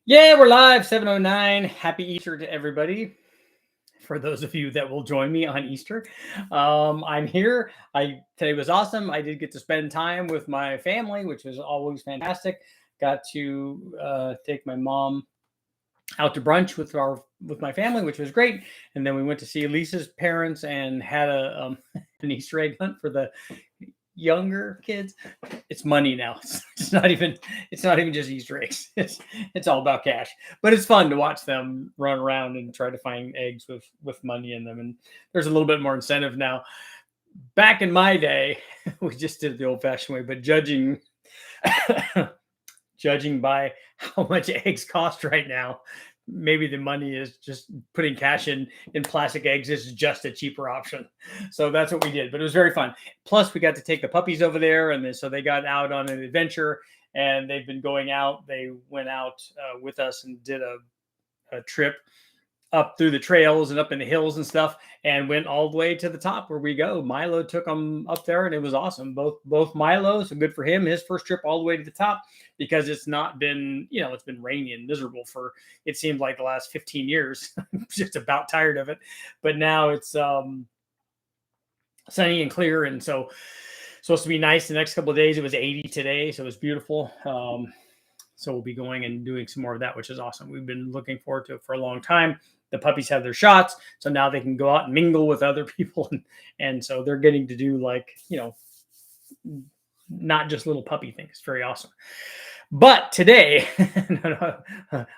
Yeah, we're live, 7:09. Happy Easter to everybody. For those of you that will join me on Easter, I'm here. I Today was awesome. I did get to spend time with my family, which was always fantastic. Got to take my mom out to brunch with my family, which was great. And then we went to see Lisa's parents and had a an Easter egg hunt for the younger kids. It's money now. It's not even just Easter eggs. It's all about cash. But it's fun to watch them run around and try to find eggs with money in them. And there's a little bit more incentive now. Back in my day, we just did it the old-fashioned way, but judging by how much eggs cost right now, maybe the money is just putting cash in plastic eggs is just a cheaper option. So that's what we did, but it was very fun. Plus we got to take the puppies over there, and so they got out on an adventure, and they've been going out. They went out with us and did a trip up through the trails and up in the hills and stuff, and went all the way to the top where we go. Milo took them up there, and it was awesome. Both Milo, so good for him. His first trip all the way to the top, because it's not been, it's been rainy and miserable for, it seems like, the last 15 years. I'm just about tired of it. But now it's sunny and clear, and so supposed to be nice the next couple of days. It was 80 today, so it was beautiful. So we'll be going and doing some more of that, which is awesome. We've been looking forward to it for a long time. The puppies have their shots, so now they can go out and mingle with other people, and so they're getting to do, like, not just little puppy things. It's very awesome. But today,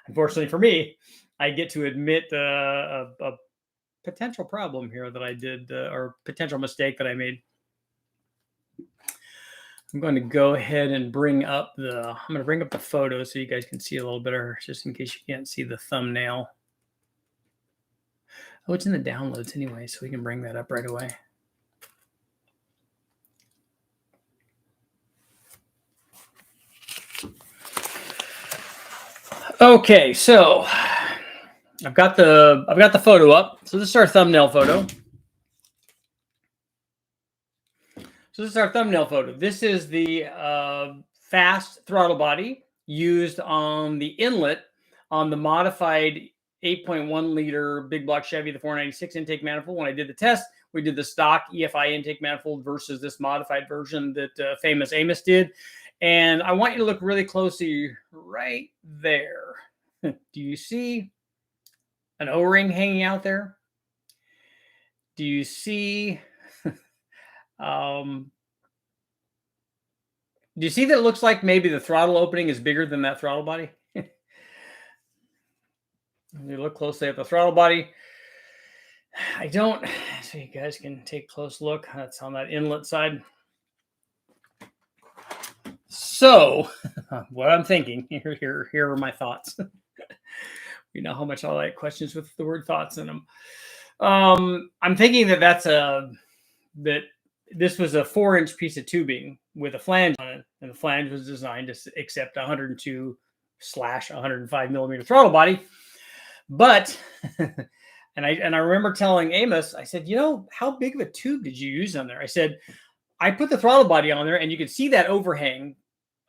unfortunately for me, I get to admit a potential problem here that I did, or potential mistake that I made. I'm going to go ahead and bring up the photo so you guys can see a little better, just in case you can't see the thumbnail. Oh, it's in the downloads anyway, so we can bring that up right away. Okay, so I've got the photo up. So this is our thumbnail photo. This is the fast throttle body used on the inlet on the modified 8.1 liter big block Chevy, the 496 intake manifold. When I did the test, we did the stock EFI intake manifold versus this modified version that famous Amos did. And I want you to look really closely right there. Do you see an O-ring hanging out there? Do you see do you see that it looks like maybe the throttle opening is bigger than that throttle body? You look closely at the throttle body. So you guys can take a close look. That's on that inlet side. So what I'm thinking, here are my thoughts. You know how much I like questions with the word thoughts in them. I'm thinking that this was a 4-inch piece of tubing with a flange on it, and the flange was designed to accept 102/105 millimeter throttle body. But and I remember telling Amos, I said, how big of a tube did you use on there? I said, I put the throttle body on there, and you can see that overhang.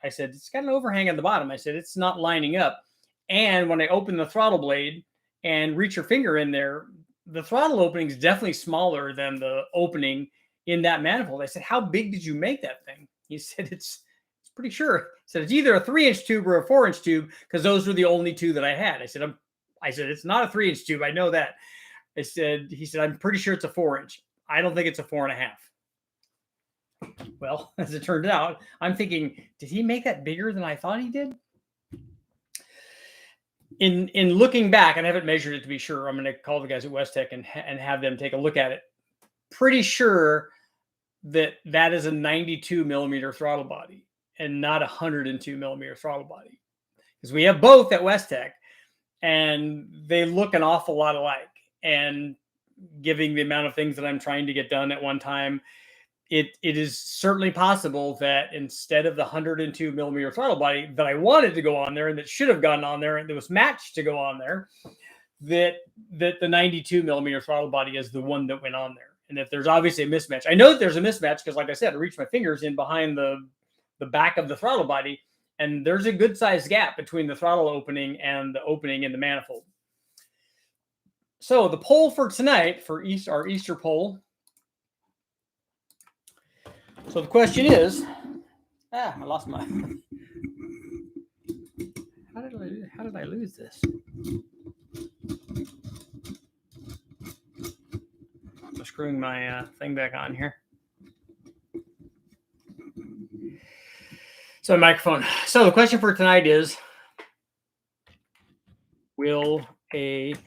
I said, it's got an overhang at the bottom. I said, it's not lining up. And when I open the throttle blade and reach your finger in there, the throttle opening is definitely smaller than the opening in that manifold. I said, how big did you make that thing? He said, it's pretty sure. He said, it's either a 3-inch tube or a 4-inch tube, because those were the only two that I had. I said, it's not a 3-inch tube. I know that. He said, I'm pretty sure it's a 4-inch. I don't think it's a 4.5. Well, as it turned out, I'm thinking, did he make that bigger than I thought he did? In looking back, and I haven't measured it to be sure. I'm going to call the guys at West Tech and have them take a look at it. Pretty sure that is a 92 millimeter throttle body and not a 102 millimeter throttle body, because we have both at West Tech, and they look an awful lot alike. And giving the amount of things that I'm trying to get done at one time, it is certainly possible that instead of the 102 millimeter throttle body that I wanted to go on there, and that should have gone on there, and that was matched to go on there, that the 92 millimeter throttle body is the one that went on there. And if there's obviously a mismatch, I know that there's a mismatch, because, like I said, I reached my fingers in behind the the back of the throttle body, and there's a good sized gap between the throttle opening and the opening in the manifold. So the poll for tonight, for our Easter poll. So the question is, I lost my. How did I lose this? I'm screwing my thing back on here. So microphone. So the question for tonight is, will correct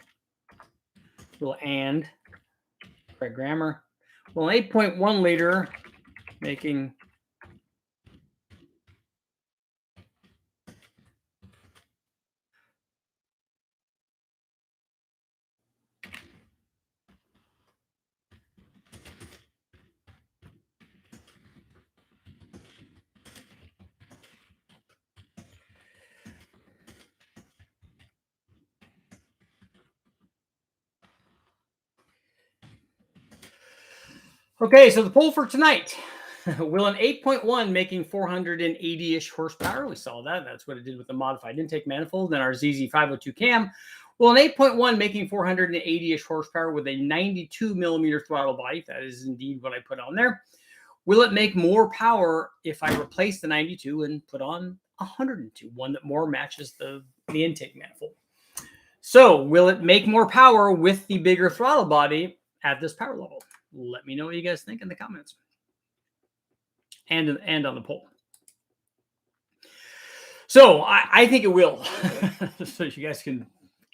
grammar, will an 8.1 liter making Okay, so the poll for tonight. Will an 8.1 making 480-ish horsepower? We saw that. That's what it did with the modified intake manifold and our ZZ502 cam. Will an 8.1 making 480-ish horsepower with a 92 millimeter throttle body, that is indeed what I put on there, will it make more power if I replace the 92 and put on 102, one that more matches the intake manifold? So will it make more power with the bigger throttle body at this power level? Let me know what you guys think in the comments and on the poll. So I think it will. So you guys can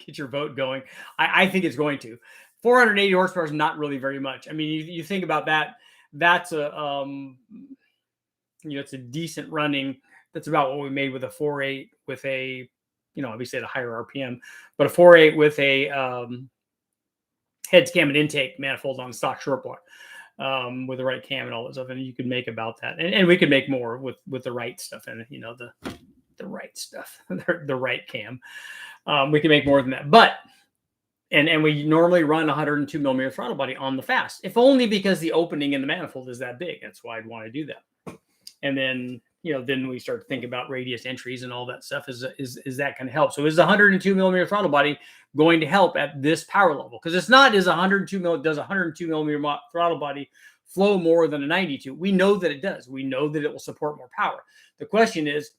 get your vote going. I think it's going to. 480 horsepower is not really very much. I mean, you think about that. That's a it's a decent running. That's about what we made with a 4.8 with a, obviously at a higher RPM, but a 4.8 with a heads cam and intake manifold on stock short block with the right cam and all that stuff, and you could make about that, and we could make more with the right stuff and the right stuff, the right cam. We can make more than that, but and we normally run 102 millimeter throttle body on the fast, if only because the opening in the manifold is that big. That's why I'd want to do that. And then then we start to think about radius entries and all that stuff. Is that going to help? So is the 102 millimeter throttle body going to help at this power level? Because it's not, does 102 millimeter throttle body flow more than a 92? We know that it does. We know that it will support more power. The question is,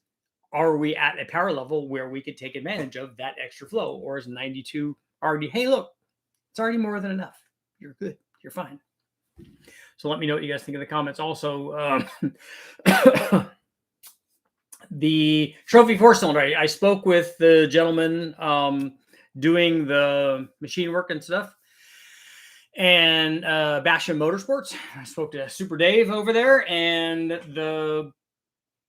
are we at a power level where we could take advantage of that extra flow? Or is 92 already, hey, look, it's already more than enough. You're good. You're fine. So let me know what you guys think in the comments. Also, the trophy 4-cylinder. I spoke with the gentleman doing the machine work and stuff, and Bastion Motorsports. I spoke to Super Dave over there, and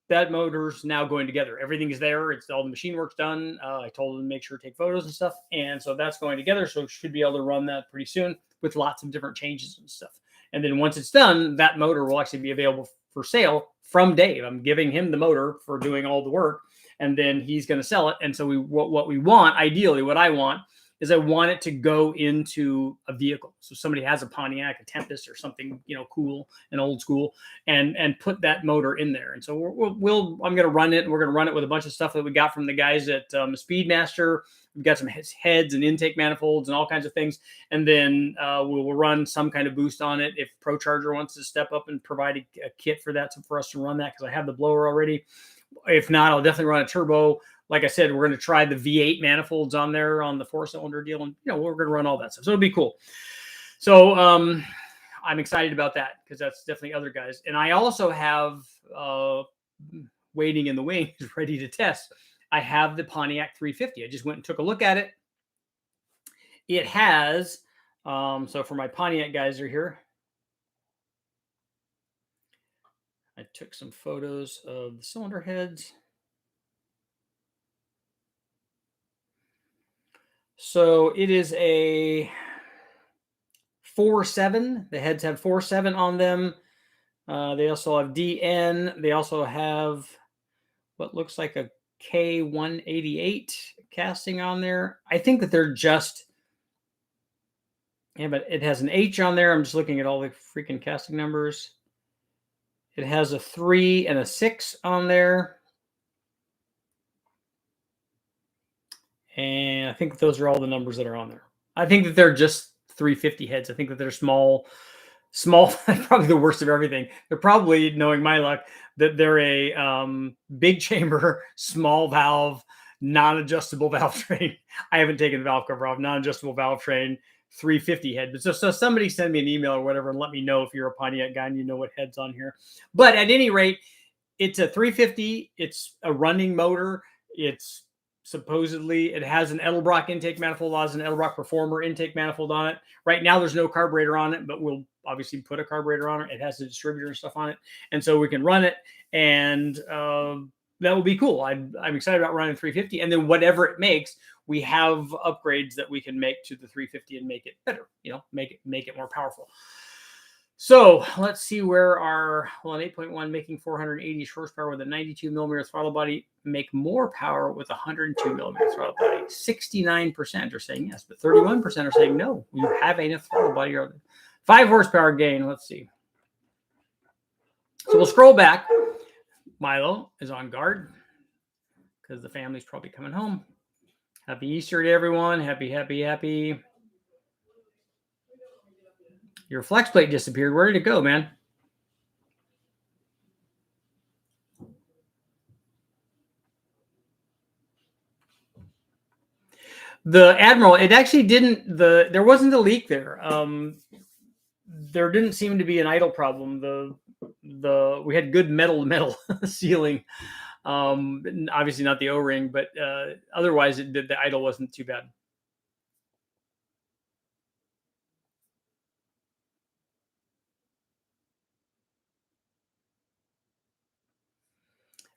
that motor's now going together. Everything is there. It's all the machine work's done. I told him to make sure to take photos and stuff, and so that's going together. So should be able to run that pretty soon with lots of different changes and stuff. And then once it's done, that motor will actually be available for sale from Dave. I'm giving him the motor for doing all the work, and then he's going to sell it. And so what we want, ideally, what I want is I want it to go into a vehicle. So somebody has a Pontiac, a Tempest, or something, cool and old school, and put that motor in there. And so I'm going to run it, and we're going to run it with a bunch of stuff that we got from the guys at Speedmaster. We've got some heads and intake manifolds and all kinds of things. And then we'll run some kind of boost on it if ProCharger wants to step up and provide a kit for that, for us to run that, because I have the blower already. If not, I'll definitely run a turbo. Like I said, we're going to try the V8 manifolds on there on the 4-cylinder deal. And, we're going to run all that stuff. So it'll be cool. So I'm excited about that, because that's definitely other guys. And I also have waiting in the wings, ready to test. I have the Pontiac 350. I just went and took a look at it. It has, so for my Pontiac guys are here, I took some photos of the cylinder heads. So it is a 4.7. The heads have 4.7 on them. They also have DN. They also have what looks like a K188 casting on there. I think that they're just, but it has an H on there. I'm just looking at all the freaking casting numbers. It has a 3 and a 6 on there. And I think those are all the numbers that are on there. I think that they're just 350 heads. I think that they're small, probably the worst of everything. They're probably, knowing my luck, that they're a big chamber, small valve, non-adjustable valve train. I haven't taken the valve cover off. Non-adjustable valve train, 350 head. But so somebody send me an email or whatever and let me know if you're a Pontiac guy and you know what head's on here. But at any rate, it's a 350. It's a running motor. It's supposedly, it has an Edelbrock intake manifold, has an Edelbrock Performer intake manifold on it. Right now, there's no carburetor on it, but we'll obviously put a carburetor on it. It has a distributor and stuff on it, and so we can run it, and that will be cool. I'm excited about running 350, and then whatever it makes, we have upgrades that we can make to the 350 and make it better. Make it more powerful. So let's see where our, well, an 8.1 making 480 horsepower with a 92 millimeter throttle body make more power with a 102 millimeter throttle body. 69% are saying yes, but 31% are saying no. You have enough throttle body. 5 horsepower gain. Let's see. So we'll scroll back. Milo is on guard because the family's probably coming home. Happy Easter to everyone. Happy, happy, happy. Your flex plate disappeared. Where did it go, man? The Admiral, it actually didn't, there wasn't a leak there. There didn't seem to be an idle problem. We had good metal sealing. Obviously not the O-ring, but otherwise the idle wasn't too bad.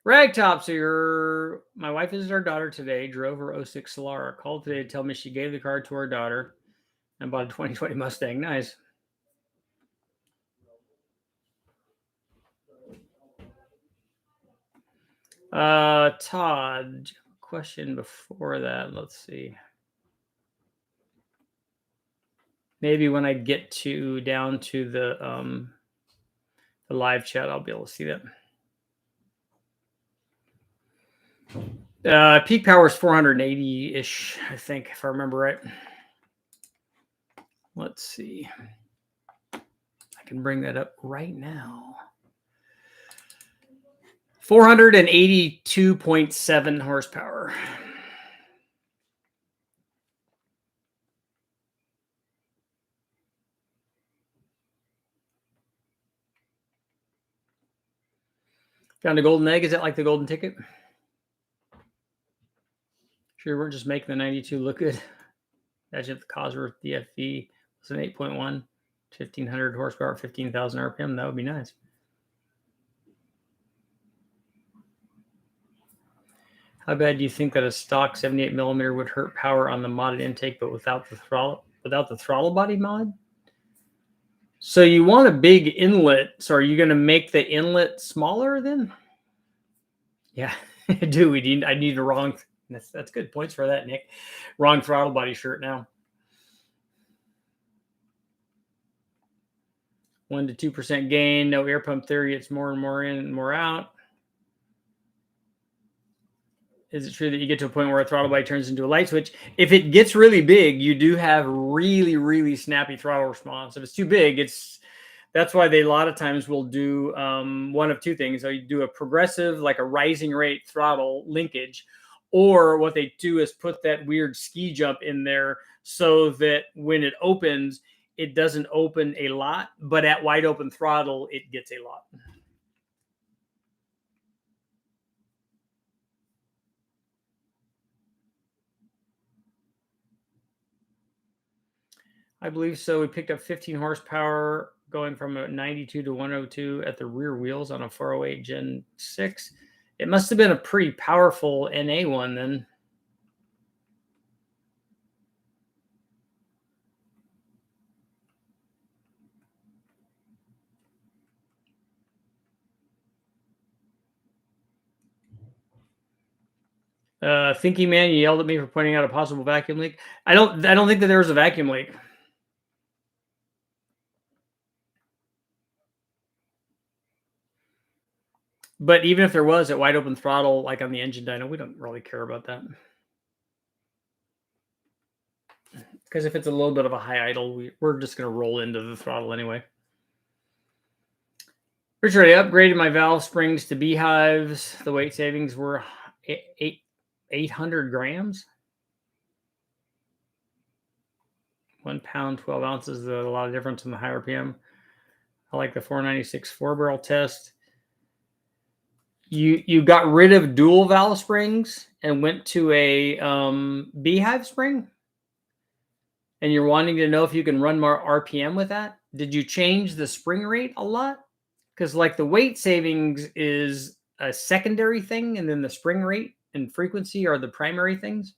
Ragtop, so my wife visited our daughter today, drove her 06 Solara, called today to tell me she gave the car to her daughter and bought a 2020 Mustang. Nice. Todd, question before that. Let's see. Maybe when I get down to the live chat, I'll be able to see that. Peak power is 480-ish, I think, if I remember right. Let's see. I can bring that up right now. 482.7 horsepower. Found a golden egg. Is that like the golden ticket? Sure, we're just making the 92 look good. Imagine if the Cosworth DFV was an 8.1, 1,500 horsepower, 15,000 RPM. That would be nice. How bad do you think that a stock 78 millimeter would hurt power on the modded intake, but without the throttle body mod? So you want a big inlet. So are you going to make the inlet smaller then? Yeah, I do. I need a wrong. That's good points for that, Nick. Wrong throttle body shirt now. 1 to 2% gain. No air pump theory. It's more and more in and more out. Is it true that you get to a point where a throttle body turns into a light switch? If it gets really big, you do have really, really snappy throttle response. If it's too big, that's why they a lot of times will do one of two things. So you do a progressive, like a rising rate throttle linkage, or what they do is put that weird ski jump in there so that when it opens, it doesn't open a lot, but at wide open throttle, it gets a lot. I believe so. We picked up 15 horsepower going from a 92 to 102 at the rear wheels on a 408 Gen 6. It must have been a pretty powerful NA one then. Thinking man, you yelled at me for pointing out a possible vacuum leak. I don't think that there was a vacuum leak. But even if there was a wide open throttle, like on the engine dyno, we don't really care about that. Because if it's a little bit of a high idle, we're just going to roll into the throttle anyway. Richard, I upgraded my valve springs to beehives. The weight savings were 800 grams. 1 pound, 12 ounces is a lot of difference in the high RPM. I like the 496 4-barrel test. You got rid of dual valve springs and went to a beehive spring? And you're wanting to know if you can run more RPM with that? Did you change the spring rate a lot? Because like the weight savings is a secondary thing, and then the spring rate and frequency are the primary things.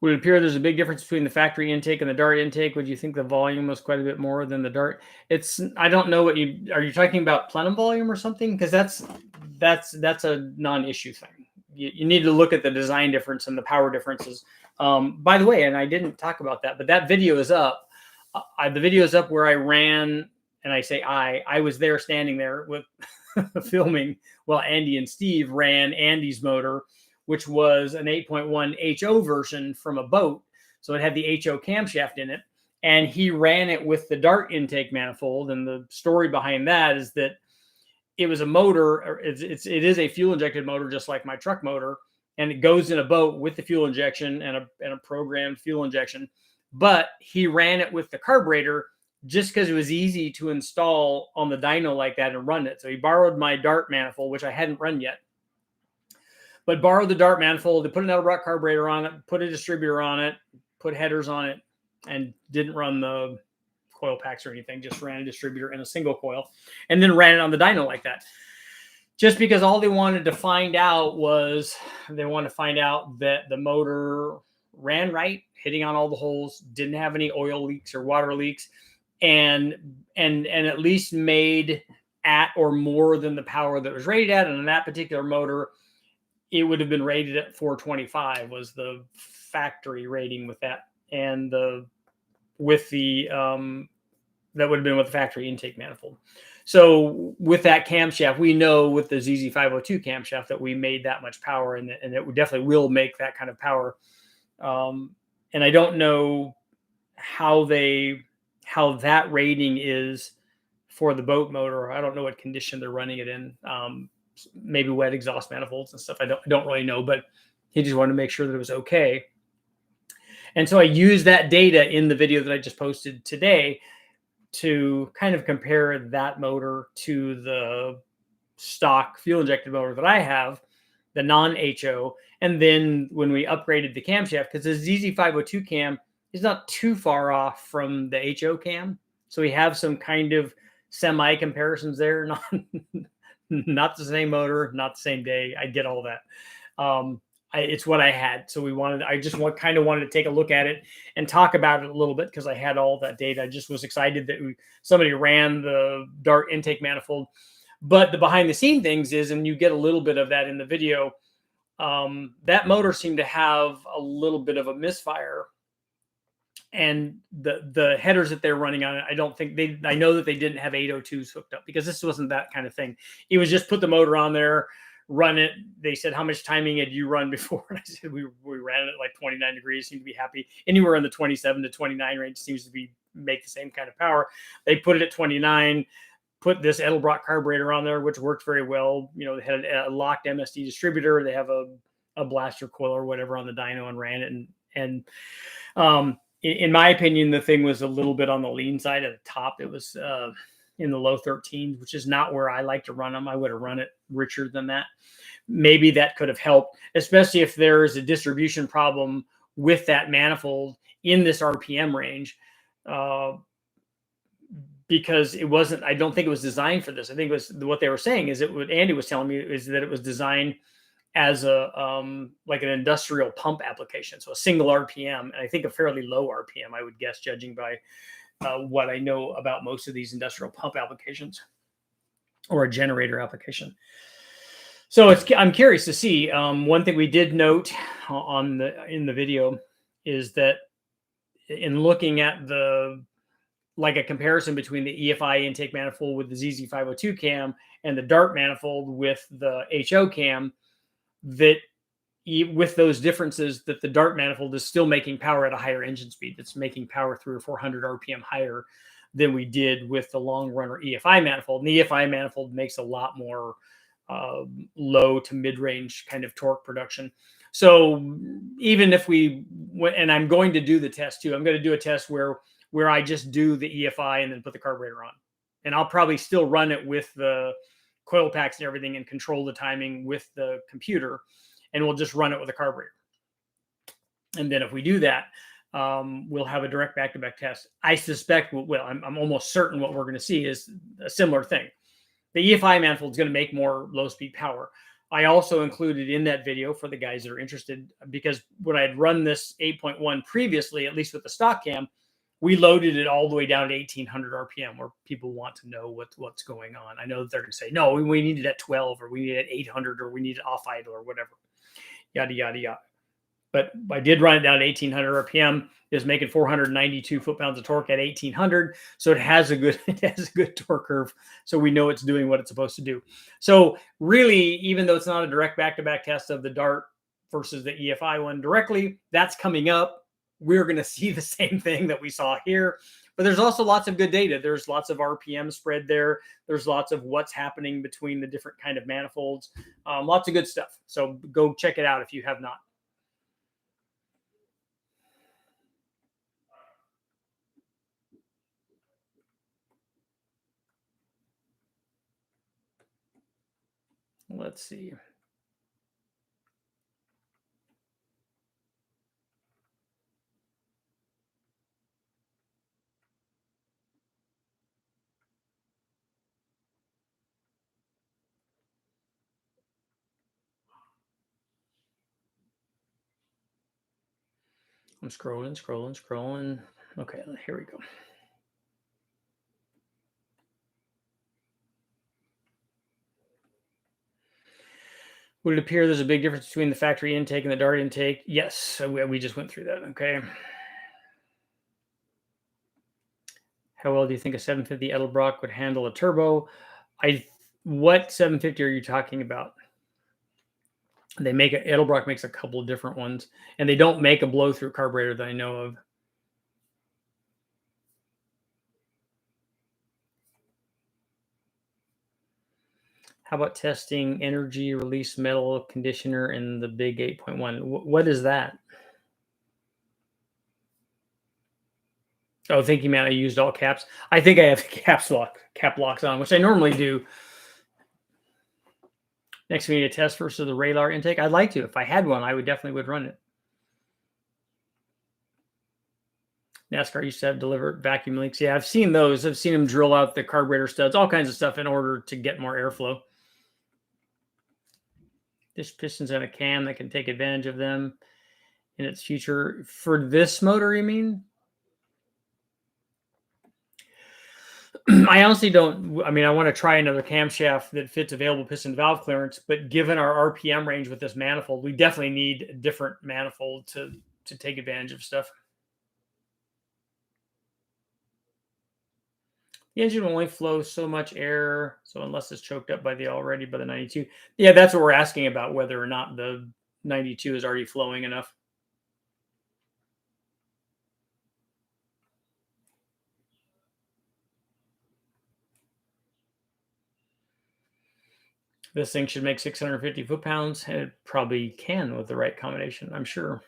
Would it appear there's a big difference between the factory intake and the Dart intake? Would you think the volume was quite a bit more than the Dart? I don't know what are you talking about plenum volume or something? Because that's a non-issue thing. You need to look at the design difference and the power differences. By the way, and I didn't talk about that, but that video is up. The video is up where I ran, and I say I was there standing there with filming while Andy and Steve ran Andy's motor, which was an 8.1 HO version from a boat. So it had the HO camshaft in it. And he ran it with the Dart intake manifold. And the story behind that is that it was a motor. It is a fuel injected motor, just like my truck motor. And it goes in a boat with the fuel injection and a programmed fuel injection. But he ran it with the carburetor just because it was easy to install on the dyno like that and run it. So he borrowed my Dart manifold, which I hadn't run yet, but borrowed the Dart manifold. They put an Edelbrock carburetor on it, put a distributor on it, put headers on it, and didn't run the coil packs or anything. Just ran a distributor and a single coil, and then ran it on the dyno like that. Just because all they wanted to find out was that the motor ran right, hitting on all the holes, didn't have any oil leaks or water leaks, and at least made at or more than the power that was rated at. And on that particular motor, it would have been rated at 425 was the factory rating with that, and that would have been with the factory intake manifold. So with that camshaft, we know with the ZZ502 camshaft that we made that much power, and it definitely will make that kind of power. And I don't know how that rating is for the boat motor. I don't know what condition they're running it in. Maybe wet exhaust manifolds and stuff. I don't really know, but he just wanted to make sure that it was okay. And so I used that data in the video that I just posted today to kind of compare that motor to the stock fuel injected motor that I have, the non-HO. And then when we upgraded the camshaft, because the ZZ502 cam is not too far off from the HO cam. So we have some kind of semi comparisons there. Not the same motor, not the same day. I get all that. It's what I had. So I just kind of wanted to take a look at it and talk about it a little bit because I had all that data. I just was excited that somebody ran the Dart intake manifold. But the behind the scene things is, and you get a little bit of that in the video, that motor seemed to have a little bit of a misfire. And the headers that they're running on it, I know that they didn't have 802s hooked up, because this wasn't that kind of thing. It was just put the motor on there, run it. They said, how much timing had you run before? And I said, we ran it at like 29 degrees, seemed to be happy. Anywhere in the 27 to 29 range seems to make the same kind of power. They put it at 29, put this Edelbrock carburetor on there, which worked very well. They had a locked MSD distributor. They have a blaster coil or whatever on the dyno, and ran it. And in my opinion, the thing was a little bit on the lean side at the top. It was in the low 13s, which is not where I like to run them. I would have run it richer than that. Maybe that could have helped, especially if there's a distribution problem with that manifold in this RPM range, because I don't think it was designed for this. I think it was, what they were saying is what Andy was telling me is that it was designed as like an industrial pump application. So a single RPM, and I think a fairly low RPM, I would guess, judging by what I know about most of these industrial pump applications or a generator application. So I'm curious to see. One thing we did note in the video is that in looking at like a comparison between the EFI intake manifold with the ZZ502 cam and the Dart manifold with the HO cam, that with those differences, that the Dart manifold is still making power at a higher engine speed. It's making power 300 or 400 RPM higher than we did with the long runner EFI manifold. And the EFI manifold makes a lot more low to mid range kind of torque production. So even if and I'm going to do the test too, I'm going to do a test where I just do the EFI and then put the carburetor on. And I'll probably still run it with the coil packs and everything and control the timing with the computer. And we'll just run it with a carburetor. And then if we do that, we'll have a direct back-to-back test. I suspect, I'm almost certain what we're going to see is a similar thing. The EFI manifold is going to make more low-speed power. I also included in that video for the guys that are interested, because when I had run this 8.1 previously, at least with the stock cam, we loaded it all the way down to 1800 RPM, where people want to know what's going on. I know that they're going to say, no, we need it at 12, or we need it at 800, or we need it off idle, or whatever, yada, yada, yada. But I did run it down to 1800 RPM. It was making 492 foot-pounds of torque at 1800. So it has a good torque curve. So we know it's doing what it's supposed to do. So really, even though it's not a direct back-to-back test of the Dart versus the EFI one directly, that's coming up. We're going to see the same thing that we saw here. But there's also lots of good data. There's lots of RPM spread there. There's lots of what's happening between the different kind of manifolds. Lots of good stuff. So go check it out if you have not. Let's see. I'm scrolling. Okay, here we go. Would it appear there's a big difference between the factory intake and the Dart intake? Yes, we just went through that. Okay. How well do you think a 750 Edelbrock would handle a turbo? What 750 are you talking about? Edelbrock makes a couple of different ones, and they don't make a blow-through carburetor that I know of. How about testing energy release metal conditioner in the big 8.1? What is that? Oh, thank you, man. I used all caps. I think I have cap locks on, which I normally do. Next, we need a test versus the radar intake. I'd like to. If I had one, I would run it. NASCAR used to have delivered vacuum leaks. Yeah, I've seen those. I've seen them drill out the carburetor studs, all kinds of stuff in order to get more airflow. This piston's in a cam that can take advantage of them in its future. For this motor, you mean? I honestly don't. I mean, I want to try another camshaft that fits available piston valve clearance, but given our RPM range with this manifold, we definitely need a different manifold to take advantage of stuff. The engine will only flow so much air, so unless it's choked up by the 92. Yeah, that's what we're asking about, whether or not the 92 is already flowing enough. This thing should make 650 foot-pounds, and it probably can with the right combination, I'm sure.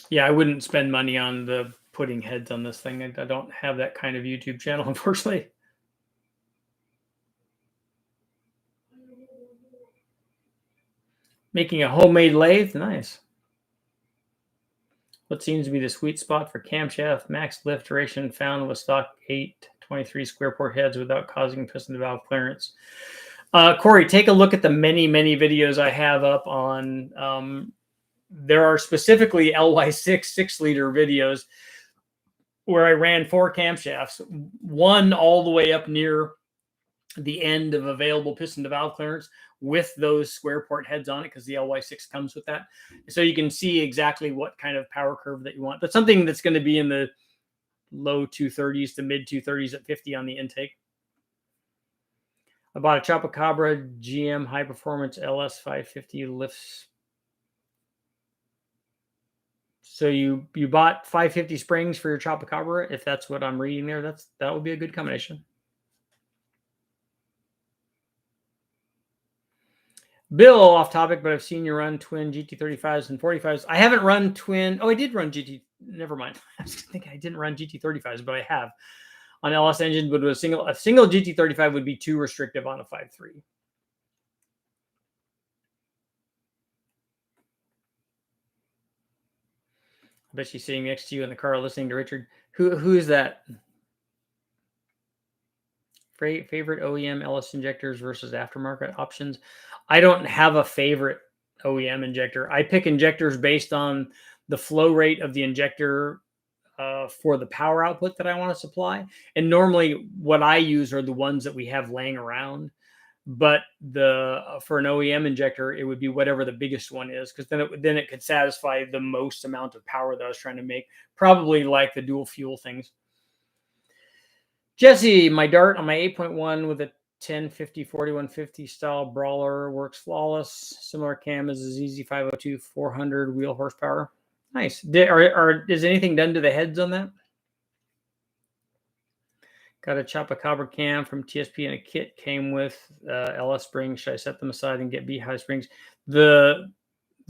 Yeah, I wouldn't spend money on the putting heads on this thing. I don't have that kind of YouTube channel, unfortunately. Making a homemade lathe, nice. What seems to be the sweet spot for camshaft max lift duration found with stock 823 square port heads without causing piston to valve clearance? Corey, take a look at the many videos I have up on. There are specifically LY6 6-liter videos. where I ran 4 camshafts, one all the way up near the end of available piston to valve clearance with those square port heads on it, because the LY6 comes with that. So you can see exactly what kind of power curve that you want. But something that's going to be in the low 230s to mid 230s at 50 on the intake. I bought a Chupacabra GM high performance LS 550 lifts. So you bought 550 springs for your Chupacabra, if that's what I'm reading there. That would be a good combination. Bill, off topic, but I've seen you run twin GT35s and 45s. I haven't run twin. Oh, I did run GT. Never mind. I was thinking I didn't run GT35s, but I have on LS engine. But a single GT35 would be too restrictive on a 5.3. I bet she's sitting next to you in the car listening to Richard. Who is that? Favorite OEM LS injectors versus aftermarket options. I don't have a favorite OEM injector. I pick injectors based on the flow rate of the injector for the power output that I want to supply. And normally what I use are the ones that we have laying around. But for an OEM injector, it would be whatever the biggest one is, because then it could satisfy the most amount of power that I was trying to make. Probably like the dual fuel things. Jesse, my dart on my 8.1 with a 1050 4150 style brawler works flawless. Similar cam as the ZZ502 400 wheel horsepower. Nice. Is anything done to the heads on that? Got a Chupacabra cam from TSP and a kit came with LS springs. Should I set them aside and get beehive springs? The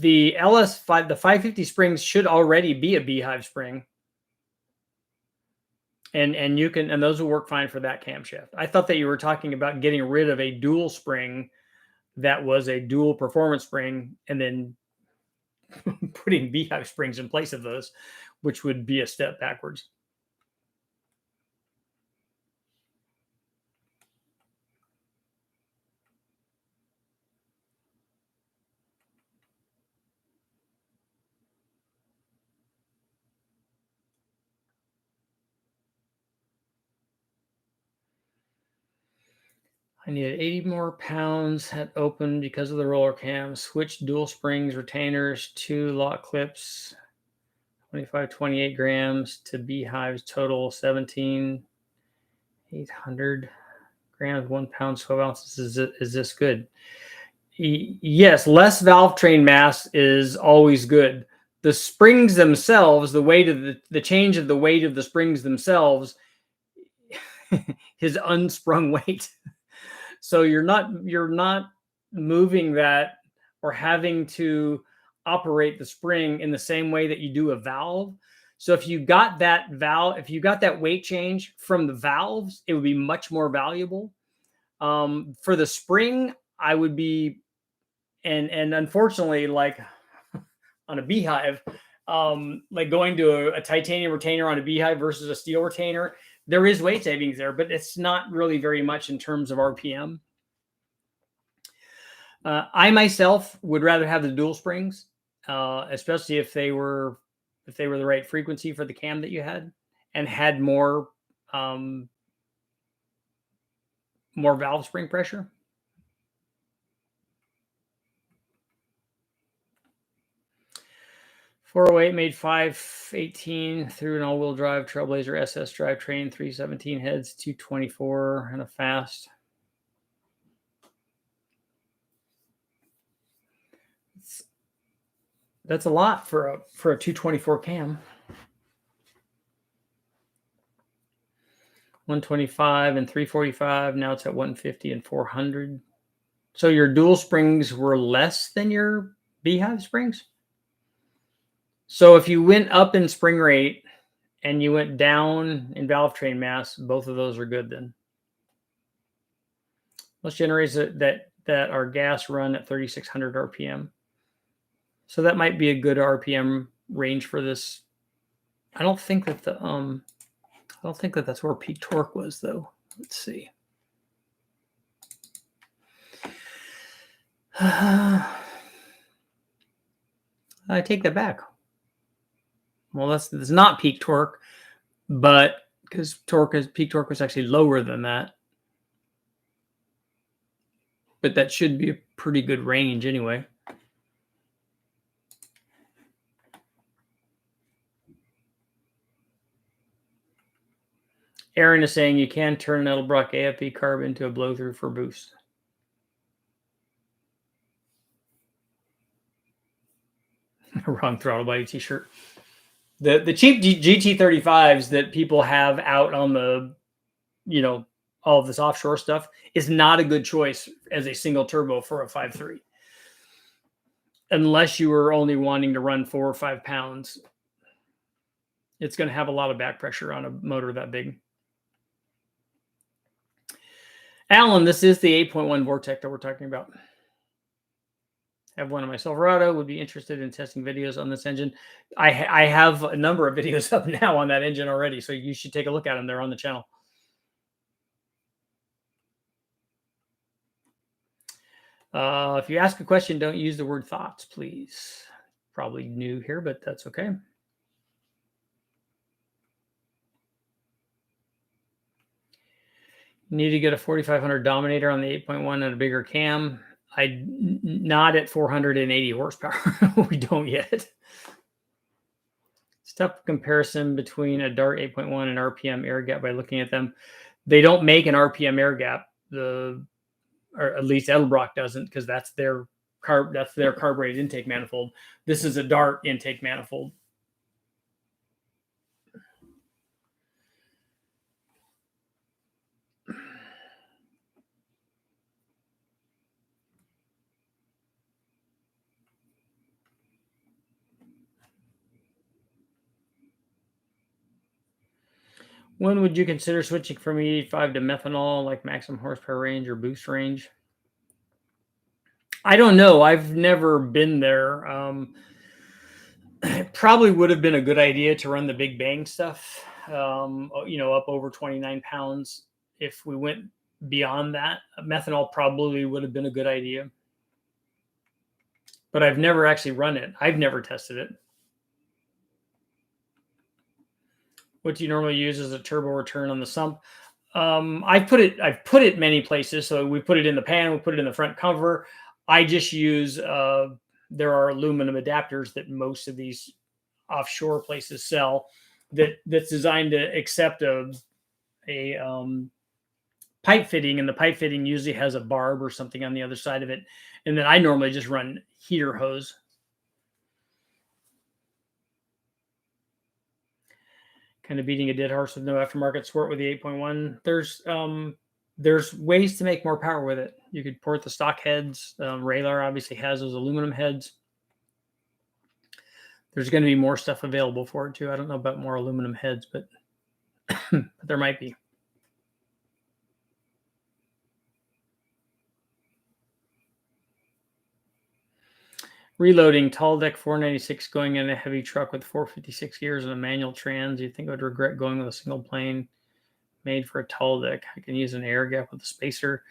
LS5, the 550 springs should already be a beehive spring. And you can, and those will work fine for that camshaft. I thought that you were talking about getting rid of a dual spring that was a dual performance spring and then putting beehive springs in place of those, which would be a step backwards. I needed 80 more pounds had opened because of the roller cam. Switched dual springs, retainers, 2 lock clips, 25, 28 grams to beehives, total 17,800 grams, 1 pound, 12 ounces. Is this good? Yes, less valve train mass is always good. The springs themselves, the weight of the change of the weight of the springs themselves is unsprung weight. So you're not moving that or having to operate the spring in the same way that you do a valve. So if you got that weight change from the valves, it would be much more valuable. For the spring, I would be, and unfortunately, like on a beehive, like going to a titanium retainer on a beehive versus a steel retainer, there is weight savings there, but it's not really very much in terms of RPM. I myself would rather have the dual springs, especially if they were the right frequency for the cam that you had and had more valve spring pressure. .408 made 518 through an all-wheel drive Trailblazer SS drivetrain, 317 heads, 224 and a fast. That's a lot for a 224 cam. 125 and 345. Now it's at 150 and 400. So your dual springs were less than your beehive springs. So if you went up in spring rate and you went down in valve train mass, both of those are good then. Most generators that are gas run at 3,600 RPM. So that might be a good RPM range for this. I don't think that that's where peak torque was though. Let's see. I take that back. Well, that's not peak torque. but because peak torque was actually lower than that, but that should be a pretty good range anyway. Aaron is saying you can turn an Edelbrock AFB carb into a blow through for boost. Wrong throttle body t-shirt. The cheap GT35s that people have out on the, all of this offshore stuff is not a good choice as a single turbo for a 5.3. Unless you were only wanting to run 4 or 5 pounds, it's going to have a lot of back pressure on a motor that big. Alan, this is the 8.1 Vortec that we're talking about. I have one in my Silverado. Would be interested in testing videos on this engine. I have a number of videos up now on that engine already, so you should take a look at them. They're on the channel. If you ask a question, don't use the word thoughts, please. Probably new here, but that's okay. You need to get a 4500 Dominator on the 8.1 and a bigger cam. Not at 480 horsepower. We don't yet. It's tough comparison between a Dart 8.1 and RPM air gap by looking at them. They don't make an RPM air gap. Or at least Edelbrock doesn't, because that's their carbureted intake manifold. This is a Dart intake manifold. When would you consider switching from E85 to methanol, like maximum horsepower range or boost range? I don't know. I've never been there. It probably would have been a good idea to run the big bang stuff, up over 29 pounds. If we went beyond that, methanol probably would have been a good idea. But I've never actually run it. I've never tested it. What do you normally use as a turbo return on the sump? I've put it many places. So we put it in the pan, we put it in the front cover. I just use there are aluminum adapters that most of these offshore places sell that's designed to accept a pipe fitting, and the pipe fitting usually has a barb or something on the other side of it. And then I normally just run heater hose. Kind of beating a dead horse with no aftermarket support with the 8.1. There's ways to make more power with it. You could port the stock heads. Raylar obviously has those aluminum heads. There's going to be more stuff available for it too. I don't know about more aluminum heads, but there might be. Reloading tall deck 496 going in a heavy truck with 456 gears and a manual trans. You think I would regret going with a single plane made for a tall deck? I can use an air gap with a spacer.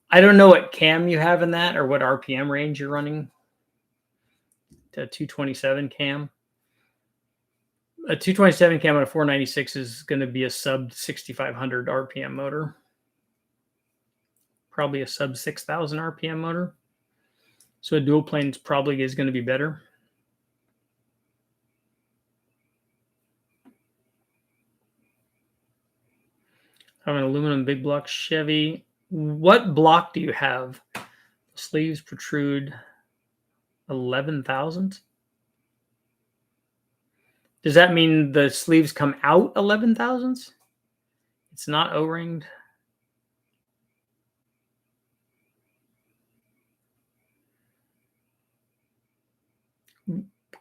I don't know what cam you have in that or what RPM range you're running. A 227 cam. A 227 cam on a 496 is going to be a sub 6,500 RPM motor. Probably a sub 6,000 RPM motor. So a dual plane probably is going to be better. I have an aluminum big block Chevy. What block do you have? The sleeves protrude 11,000. Does that mean the sleeves come out 11,000s? It's not O-ringed.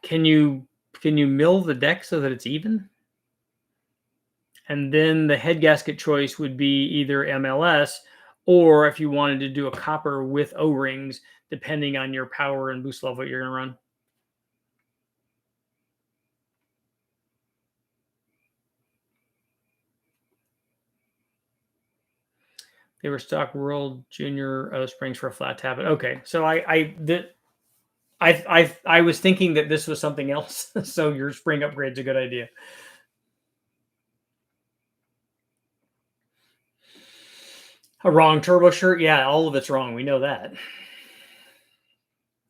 Can you mill the deck so that it's even? And then the head gasket choice would be either MLS, or if you wanted to do a copper with O-rings, depending on your power and boost level you're going to run. They were stock World Junior O springs for a flat tappet. Okay, so I was thinking that this was something else. So your spring upgrade's a good idea. A wrong turbo shirt. Yeah, all of it's wrong. We know that.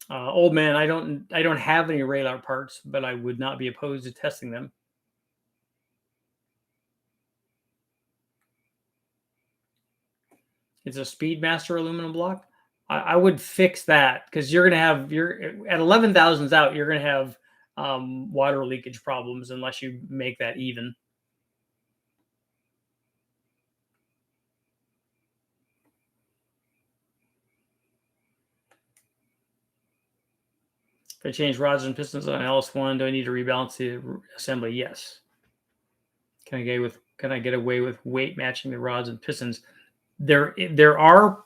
Old man, I don't have any radar parts, but I would not be opposed to testing them. It's a Speedmaster aluminum block. I would fix that because you're gonna have you're at 11 thousandths out. You're gonna have water leakage problems unless you make that even. If I change rods and pistons on LS1, do I need to rebalance the assembly? Yes. Can I get away with weight matching the rods and pistons? There are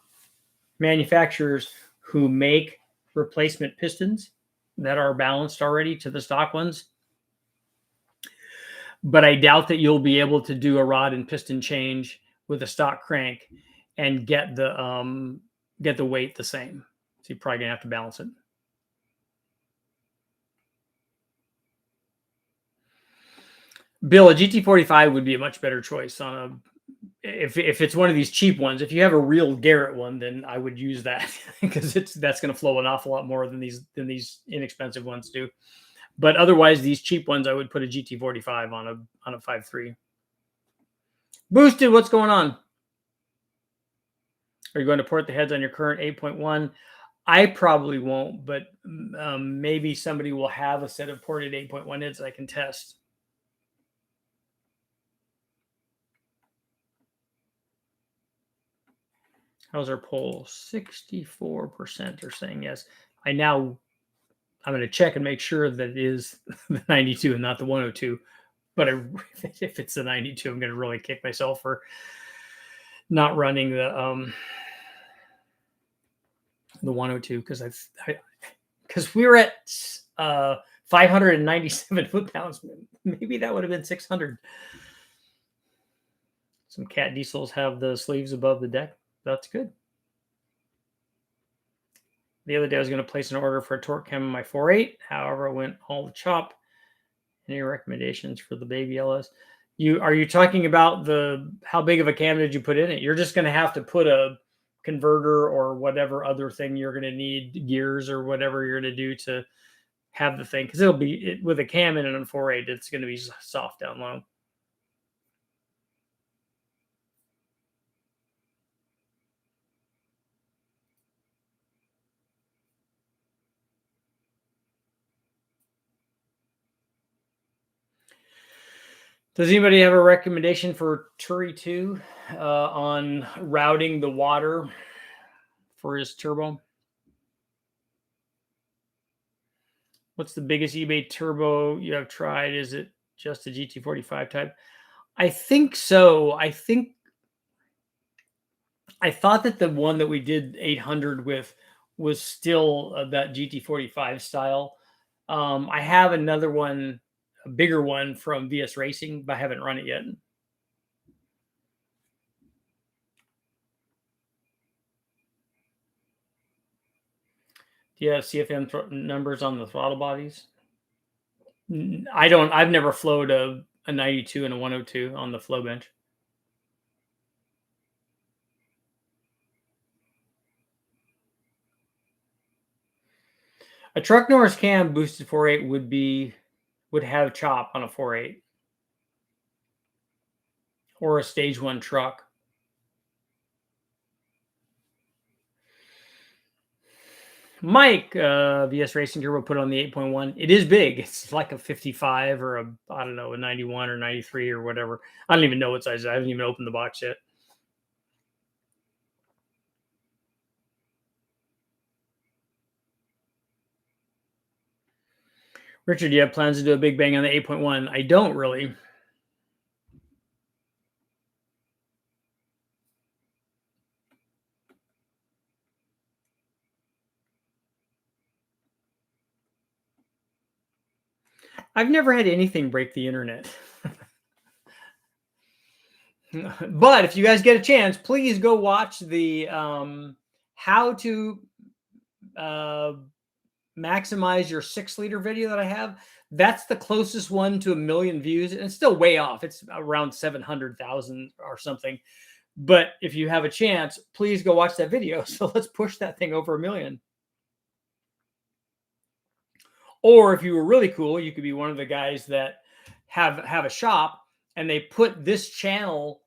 manufacturers who make replacement pistons that are balanced already to the stock ones, but I doubt that you'll be able to do a rod and piston change with a stock crank and get the weight the same. So you're probably gonna have to balance it. Bill, a GT45 would be a much better choice on a if it's one of these cheap ones. If you have a real Garrett one, then I would use that because that's going to flow an awful lot more than these inexpensive ones do. But otherwise, these cheap ones, I would put a GT45 on a 5.3. Boosted, what's going on? Are you going to port the heads on your current 8.1? I probably won't, but maybe somebody will have a set of ported 8.1 heads I can test. How's our poll? 64% are saying yes. I'm going to check and make sure that it is the 92 and not the 102. But if it's the 92, I'm going to really kick myself for not running the 102 because we were at 597 foot-pounds. Maybe that would have been 600. Some cat diesels have the sleeves above the deck. That's good. The other day I was going to place an order for a torque cam in my 4.8. However, I went all the chop. Any recommendations for the baby LS? Are you talking about how big of a cam did you put in it? You're just going to have to put a converter or whatever other thing you're going to need, gears or whatever you're going to do to have the thing, because it'll be with a cam in it on 4.8, it's going to be soft down low. Does anybody have a recommendation for Turi 2 on routing the water for his turbo? What's the biggest eBay turbo you have tried? Is it just a GT45 type? I think so. I thought that the one that we did 800 with was still that GT45 style. I have another one, a bigger one from VS Racing, but I haven't run it yet. Do you have CFM numbers on the throttle bodies? I don't. I've never flowed a 92 and a 102 on the flow bench. A truck Norris cam boosted 4.8 would have chop on a 4.8 or a stage 1 truck. Mike, VS Racing Turbo put on the 8.1. It is big. It's like a 55 or I don't know, a 91 or 93 or whatever. I don't even know what size. I haven't even opened the box yet. Richard, do you have plans to do a big bang on the 8.1? I don't really. I've never had anything break the internet. But if you guys get a chance, please go watch the how to maximize your 6-liter video that I have. That's the closest one to 1 million views, and it's still way off. It's around 700,000 or something. But if you have a chance, please go watch that video. So let's push that thing over 1 million. Or if you were really cool, you could be one of the guys that have a shop and they put this channel,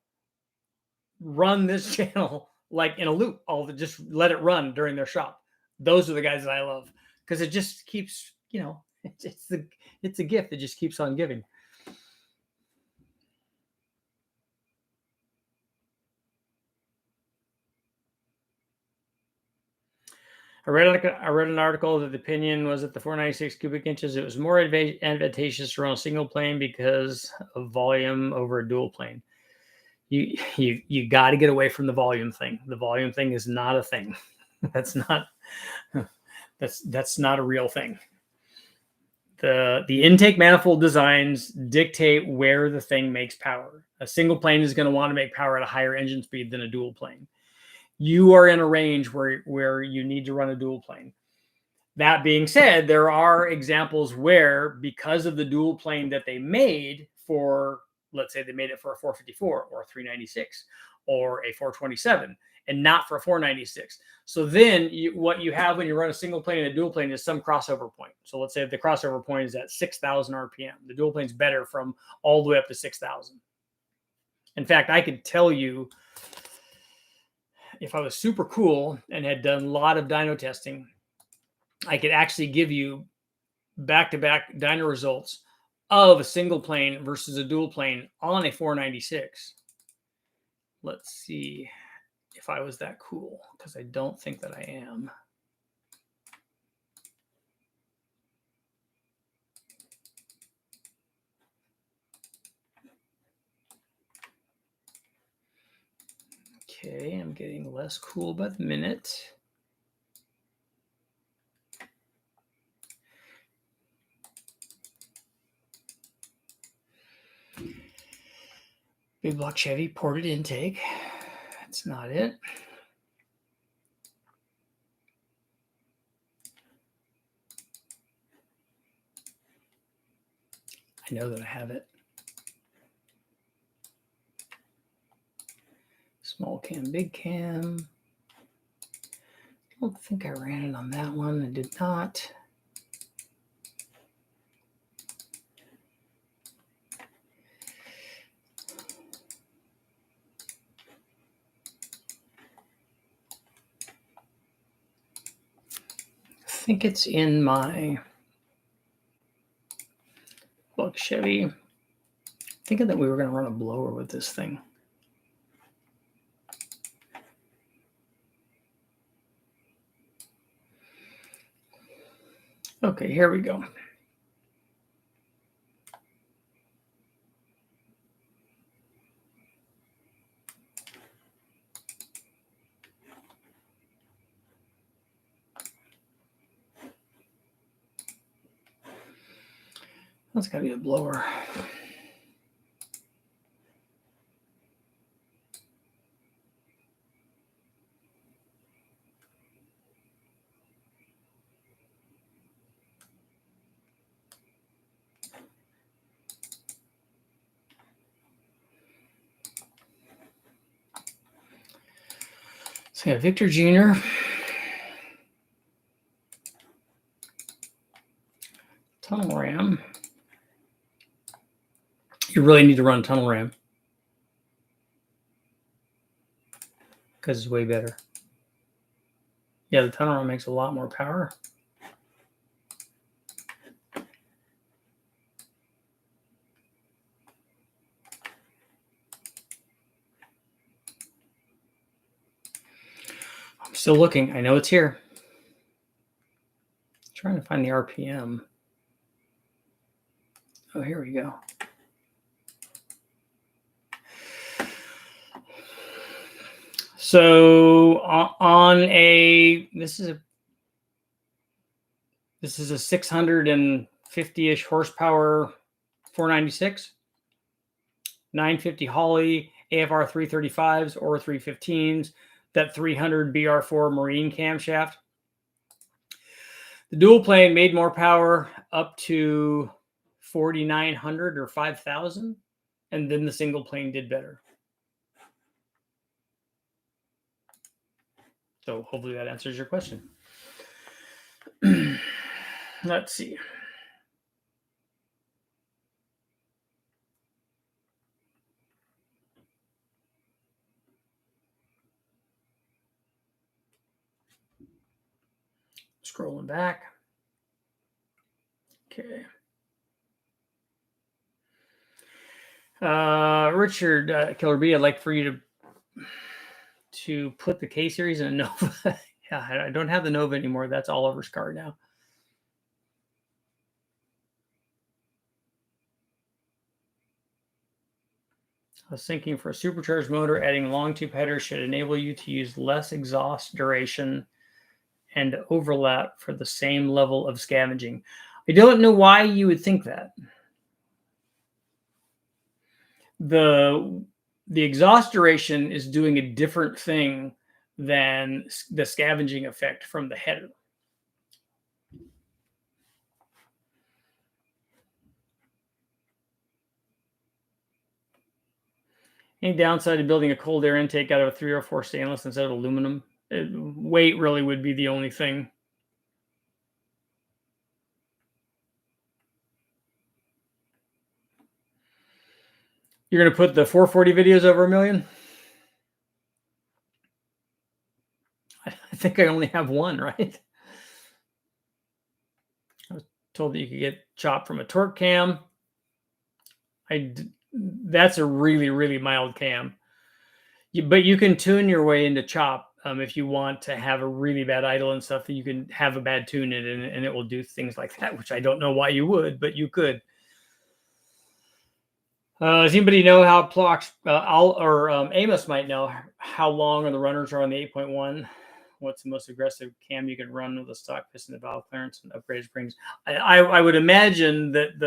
run this channel like in a loop, just let it run during their shop. Those are the guys that I love, because it just keeps, it's a gift that just keeps on giving. I read an article that the opinion was that the 496 cubic inches, it was more advantageous to run a single plane because of volume over a dual plane. You got to get away from the volume thing. The volume thing is not a thing. That's not a real thing. The intake manifold designs dictate where the thing makes power. A single plane is going to want to make power at a higher engine speed than a dual plane. You are in a range where you need to run a dual plane. That being said, there are examples where, because of the dual plane that they made for, let's say they made it for a 454 or a 396 or a 427 and not for a 496. So then what you have when you run a single plane and a dual plane is some crossover point. So let's say the crossover point is at 6,000 RPM. The dual plane is better from all the way up to 6,000. In fact, I could tell you, if I was super cool and had done a lot of dyno testing, I could actually give you back-to-back dyno results of a single plane versus a dual plane on a 496. Let's see if I was that cool, because I don't think that I am. Okay, I'm getting less cool by the minute. Big block Chevy ported intake. That's not it. I know that I have it. Small cam, big cam. I don't think I ran it on that one. I did not. I think it's in my Buck Chevy. Thinking that we were going to run a blower with this thing. Okay, here we go. That's got to be a blower. So yeah, Victor Jr. Tunnel ram. You really need to run tunnel ram because it's way better. Yeah, the tunnel ram makes a lot more power. I'm still looking. I know it's here. Trying to find the RPM. Oh, here we go. So on this is a 650-ish horsepower 496, 950 Holley, AFR 335s or 315s, that 300 BR4 Marine camshaft. The dual plane made more power up to 4,900 or 5,000, and then the single plane did better. So hopefully that answers your question. Let's see. Scrolling back. Okay. Richard Killer B, I'd like for you to put the K series in a Nova. Yeah, I don't have the Nova anymore. That's Oliver's car now. I was thinking for a supercharged motor, adding long tube headers should enable you to use less exhaust duration and overlap for the same level of scavenging. I don't know why you would think that. The exhaust duration is doing a different thing than the scavenging effect from the header. Any downside to building a cold air intake out of a 304 stainless instead of aluminum? Weight really would be the only thing. You're going to put the 440 videos over 1 million? I think I only have one, right? I was told that you could get chop from a torque cam. That's a really, really mild cam. But you can tune your way into chop if you want to have a really bad idle and stuff. You can have a bad tune in it, and it will do things like that, which I don't know why you would, but you could. Does anybody know how Plox Amos might know how long the runners are on the 8.1? What's the most aggressive cam you can run with a stock piston and valve clearance and upgraded springs? I would imagine that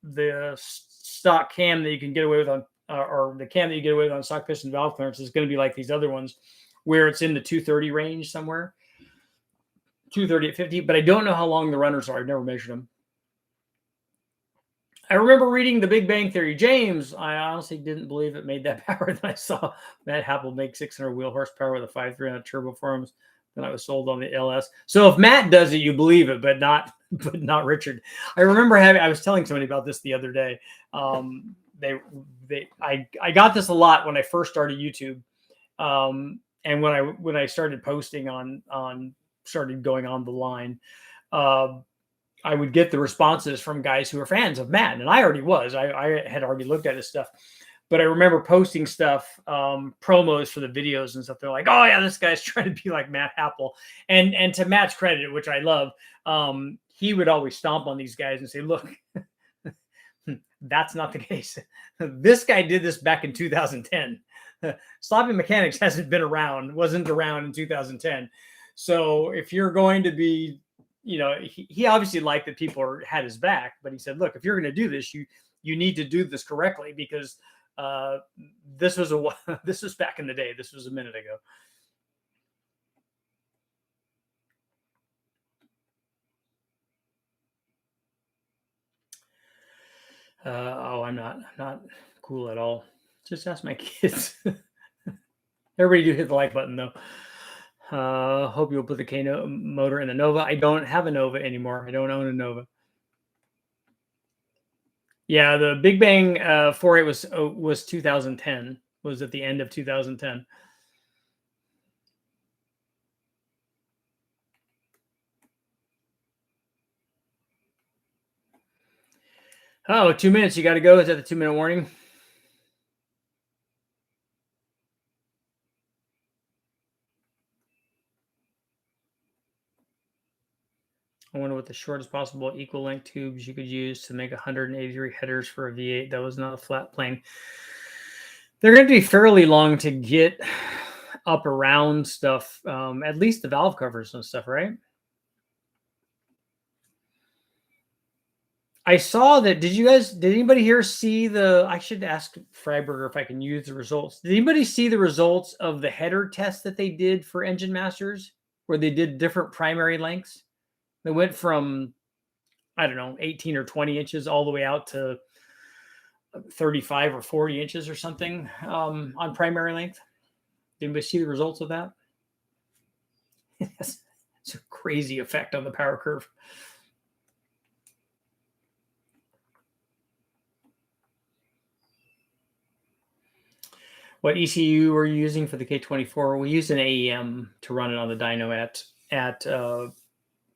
the stock cam that you can get away with on or the cam that you get away with on stock piston valve clearance is going to be like these other ones where it's in the 230 range somewhere, 230 at 50. But I don't know how long the runners are. I've never measured them. I remember reading The Big Bang Theory. James, I honestly didn't believe it made that power. Then I saw Matt Happel make 600 wheel horsepower with a 5.3 turbo forms. Then I was sold on the LS. So if Matt does it, you believe it, but not Richard. I remember I was telling somebody about this the other day. I got this a lot when I first started YouTube, and when I started posting started going on the line. I would get the responses from guys who were fans of Matt, and I already was. I had already looked at his stuff, but I remember posting stuff, promos for the videos and stuff. They're like, "Oh yeah, this guy's trying to be like Matt Happel," and to Matt's credit, which I love, he would always stomp on these guys and say, "Look, that's not the case. This guy did this back in 2010. Sloppy mechanics wasn't around in 2010. So if you're going to be he obviously liked that people had his back, but he said, look, if you're going to do this, you need to do this correctly because this was back in the day. This was a minute ago. I'm not cool at all. Just ask my kids. Everybody do hit the like button though. Hope you'll put the K motor in the Nova. I don't have a Nova anymore. I don't own a Nova. Yeah, the Big Bang 4.8 was 2010. Was at the end of 2010. Oh, 2 minutes. You got to go. Is that the 2-minute warning? I wonder what the shortest possible equal length tubes you could use to make 180-degree headers for a V8 that was not a flat plane. They're going to be fairly long to get up around stuff, at least the valve covers and stuff, right? I saw that. Did anybody here see I should ask Freiberger if I can use the results. Did anybody see the results of the header test that they did for Engine Masters where they did different primary lengths? They went from, I don't know, 18 or 20 inches all the way out to 35 or 40 inches or something on primary length. Did anybody see the results of that? It's a crazy effect on the power curve. What ECU are you using for the K24? We use an AEM to run it on the dyno at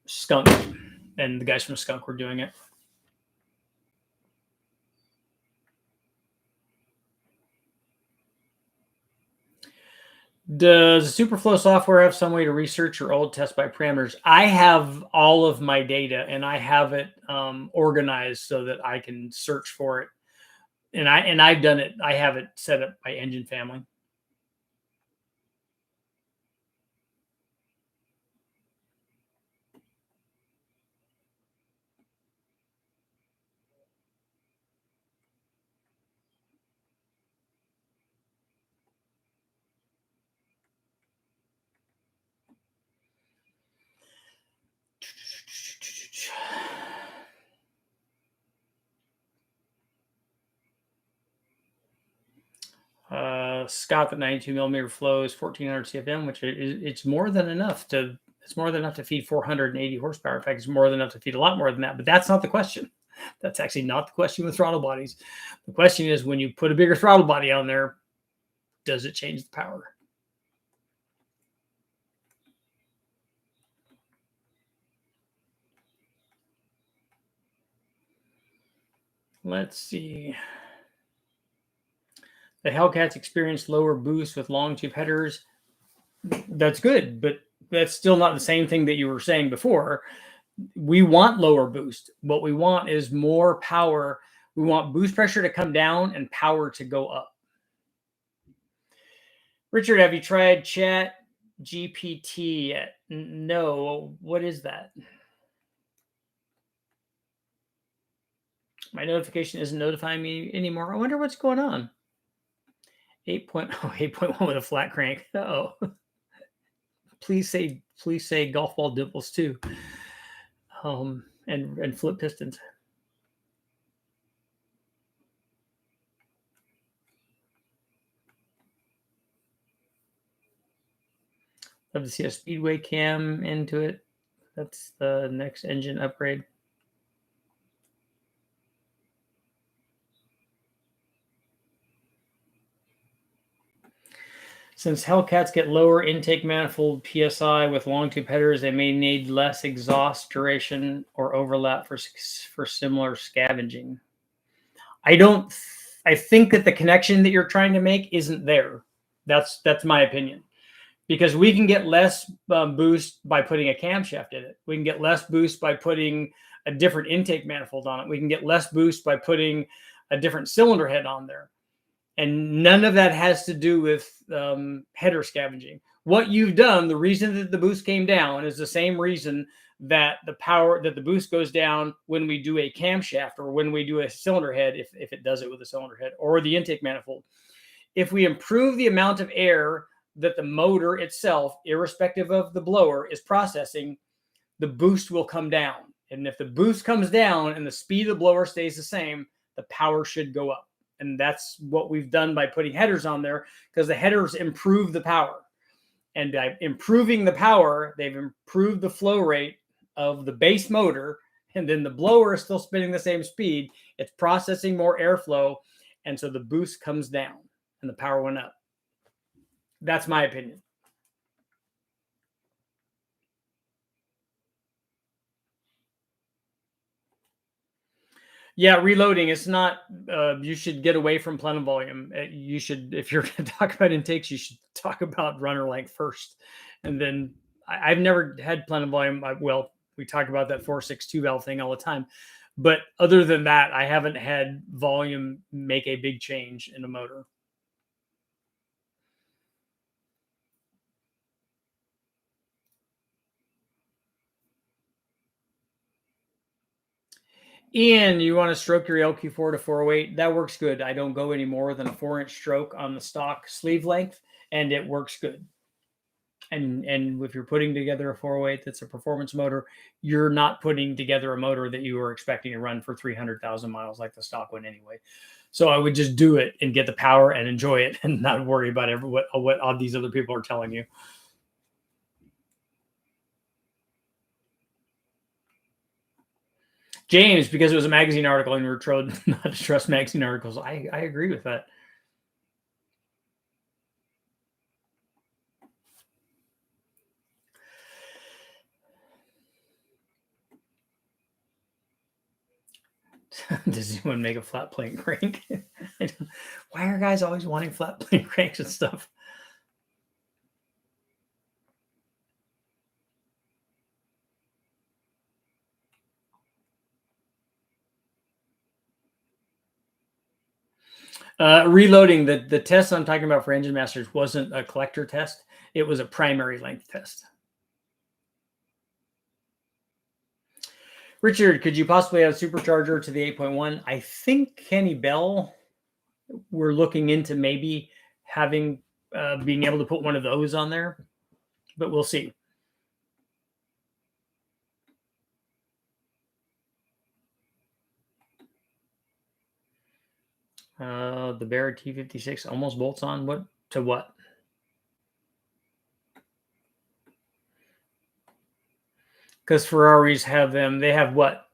Skunk, and the guys from Skunk were doing it. Does Superflow software have some way to research your old test by parameters? I have all of my data, and I have it organized so that I can search for it. And I've done it. I have it set up by engine family. Scott, the 92 millimeter flow is 1400 CFM, which it's more than enough to feed 480 horsepower. In fact, it's more than enough to feed a lot more than that. But that's not the question. That's actually not the question with throttle bodies. The question is, when you put a bigger throttle body on there, does it change the power? Let's see. The Hellcats experienced lower boost with long tube headers. That's good, but that's still not the same thing that you were saying before. We want lower boost. What we want is more power. We want boost pressure to come down and power to go up. Richard, have you tried Chat GPT yet? No. What is that? My notification isn't notifying me anymore. I wonder what's going on. 8.1 with a flat crank. Oh, please say golf ball dimples too. And flip pistons. Love to see a speedway cam into it. That's the next engine upgrade. Since Hellcats get lower intake manifold PSI with long tube headers, they may need less exhaust duration or overlap for similar scavenging. I think that the connection that you're trying to make isn't there. That's my opinion. Because we can get less boost by putting a camshaft in it. We can get less boost by putting a different intake manifold on it. We can get less boost by putting a different cylinder head on there. And none of that has to do with header scavenging. What you've done, the reason that the boost came down is the same reason that the boost goes down when we do a camshaft or when we do a cylinder head, if it does it with a cylinder head, or the intake manifold. If we improve the amount of air that the motor itself, irrespective of the blower, is processing, the boost will come down. And if the boost comes down and the speed of the blower stays the same, the power should go up. And that's what we've done by putting headers on there, because the headers improve the power. And by improving the power, they've improved the flow rate of the base motor. And then the blower is still spinning the same speed. It's processing more airflow. And so the boost comes down and the power went up. That's my opinion. Yeah, reloading. It's not. You should get away from plenum volume. You should, if you're going to talk about intakes, you should talk about runner length first, and then I've never had plenum volume. Well, we talk about that 462 valve thing all the time, but other than that, I haven't had volume make a big change in a motor. Ian, you want to stroke your LQ4 to 408? That works good. I don't go any more than a 4-inch stroke on the stock sleeve length, and it works good. And if you're putting together a 408 that's a performance motor, you're not putting together a motor that you were expecting to run for 300,000 miles like the stock one anyway. So I would just do it and get the power and enjoy it and not worry about what all these other people are telling you. James, because it was a magazine article and we were told not to trust magazine articles. I agree with that. Does anyone make a flat plane crank? Why are guys always wanting flat plane cranks and stuff? Reloading, the test I'm talking about for Engine Masters wasn't a collector test. It was a primary length test. Richard, could you possibly add a supercharger to the 8.1? I think Kenny Bell, we're looking into maybe having being able to put one of those on there, but we'll see. The Barrett T56 almost bolts on. What to what? Because Ferraris have them. They have what?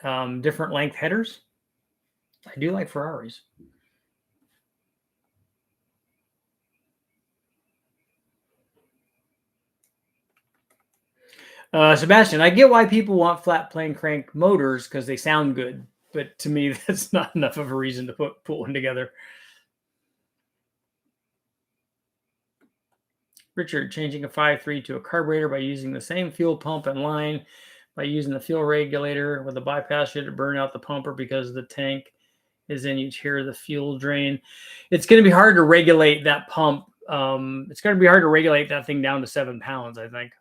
Different length headers. I do like Ferraris. Sebastian, I get why people want flat plane crank motors because they sound good, but to me, that's not enough of a reason to put one together. Richard, changing a 5.3 to a carburetor by using the same fuel pump and line, by using the fuel regulator with a bypass, should it burn out the pumper because the tank is in each hear the fuel drain? It's going to be hard to regulate that pump. It's going to be hard to regulate that thing down to 7 pounds, I think.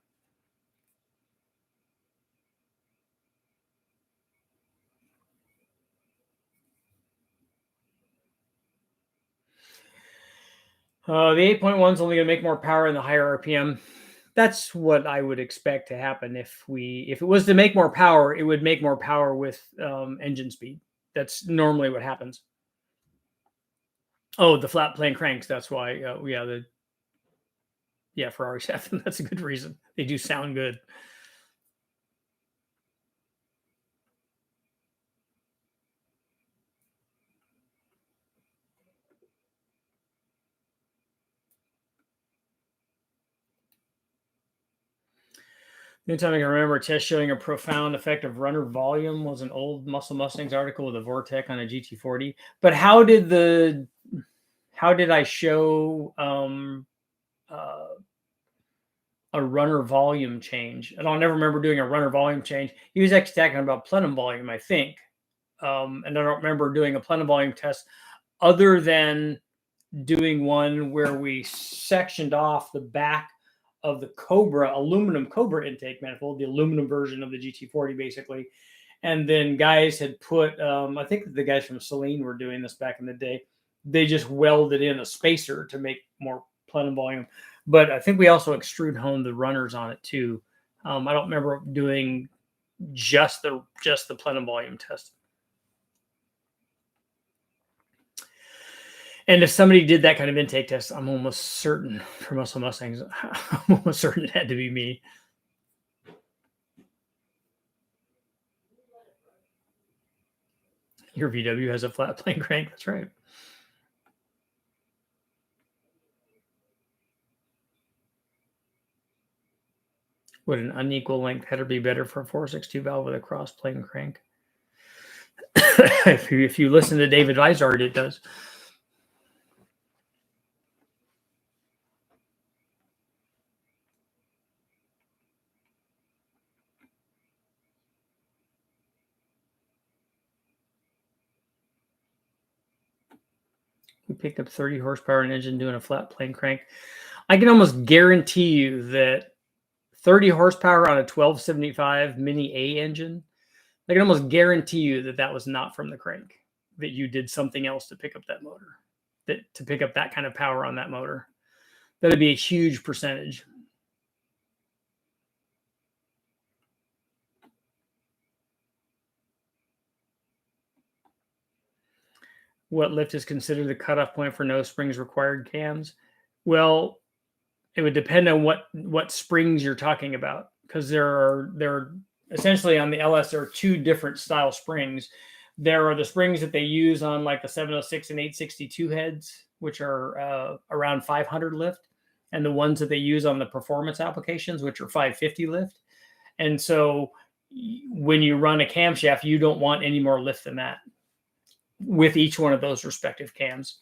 The 8.1 is only going to make more power in the higher RPM. That's what I would expect to happen if it was to make more power, it would make more power with engine speed. That's normally what happens. Oh, the flat plane cranks. That's why. Ferraris have them. That's a good reason. They do sound good. The only time I can remember a test showing a profound effect of runner volume was an old Muscle Mustangs article with a Vortec on a GT40. But how did I show a runner volume change? I don't never remember doing a runner volume change. He was actually talking about plenum volume, I think. And I don't remember doing a plenum volume test other than doing one where we sectioned off the back of the aluminum Cobra intake manifold, the aluminum version of the GT40, basically. And then guys had put, I think the guys from Celine were doing this back in the day. They just welded in a spacer to make more plenum volume. But I think we also extrude honed the runners on it too. I don't remember doing just the plenum volume test. And if somebody did that kind of intake test, I'm almost certain for Muscle Mustangs, I'm almost certain it had to be me. Your VW has a flat plane crank. That's right. Would an unequal length header be better for a 462 valve with a cross plane crank? if you listen to David Vizard, it does. We picked up 30 horsepower an engine doing a flat plane crank. I can almost guarantee you that 30 horsepower on a 1275 Mini A engine, I can almost guarantee you that that was not from the crank, that you did something else to pick up that motor, to pick up that kind of power on that motor. That'd be a huge percentage. What lift is considered the cutoff point for no springs required cams? Well, it would depend on what springs you're talking about, because there are essentially on the LS, there are two different style springs. There are the springs that they use on like the 706 and 862 heads, which are around 500 lift, and the ones that they use on the performance applications, which are 550 lift. And so when you run a camshaft, you don't want any more lift than that with each one of those respective cams.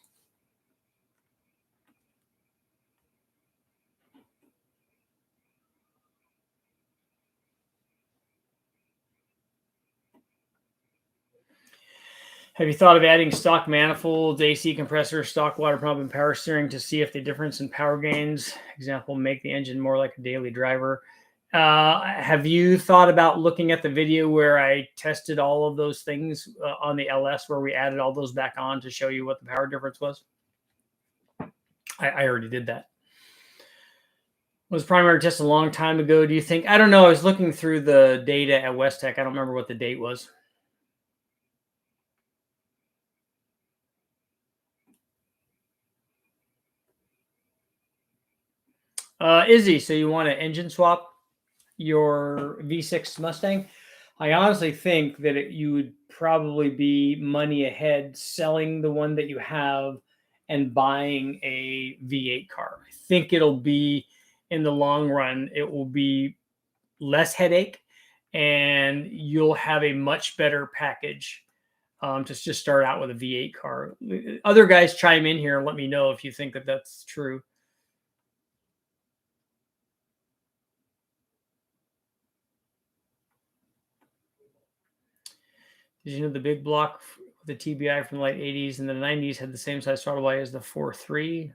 Have you thought of adding stock manifolds, AC compressor, stock water pump, and power steering to see if the difference in power gains, example, make the engine more like a daily driver? Have you thought about looking at the video where I tested all of those things on the LS, where we added all those back on to show you what the power difference was? I already did that. Was primary test a long time ago, do you think? I don't know. I was looking through the data at West Tech. I don't remember what the date was. Izzy, so you want to engine swap your V6 Mustang? I honestly think that you would probably be money ahead selling the one that you have and buying a V8 car. I think it'll be, in the long run, it will be less headache, and you'll have a much better package to just start out with a V8 car. Other guys chime in here and let me know if you think that that's true. Did you know the big block, the TBI from the late 80s and the 90s had the same size throttle body as the 4.3?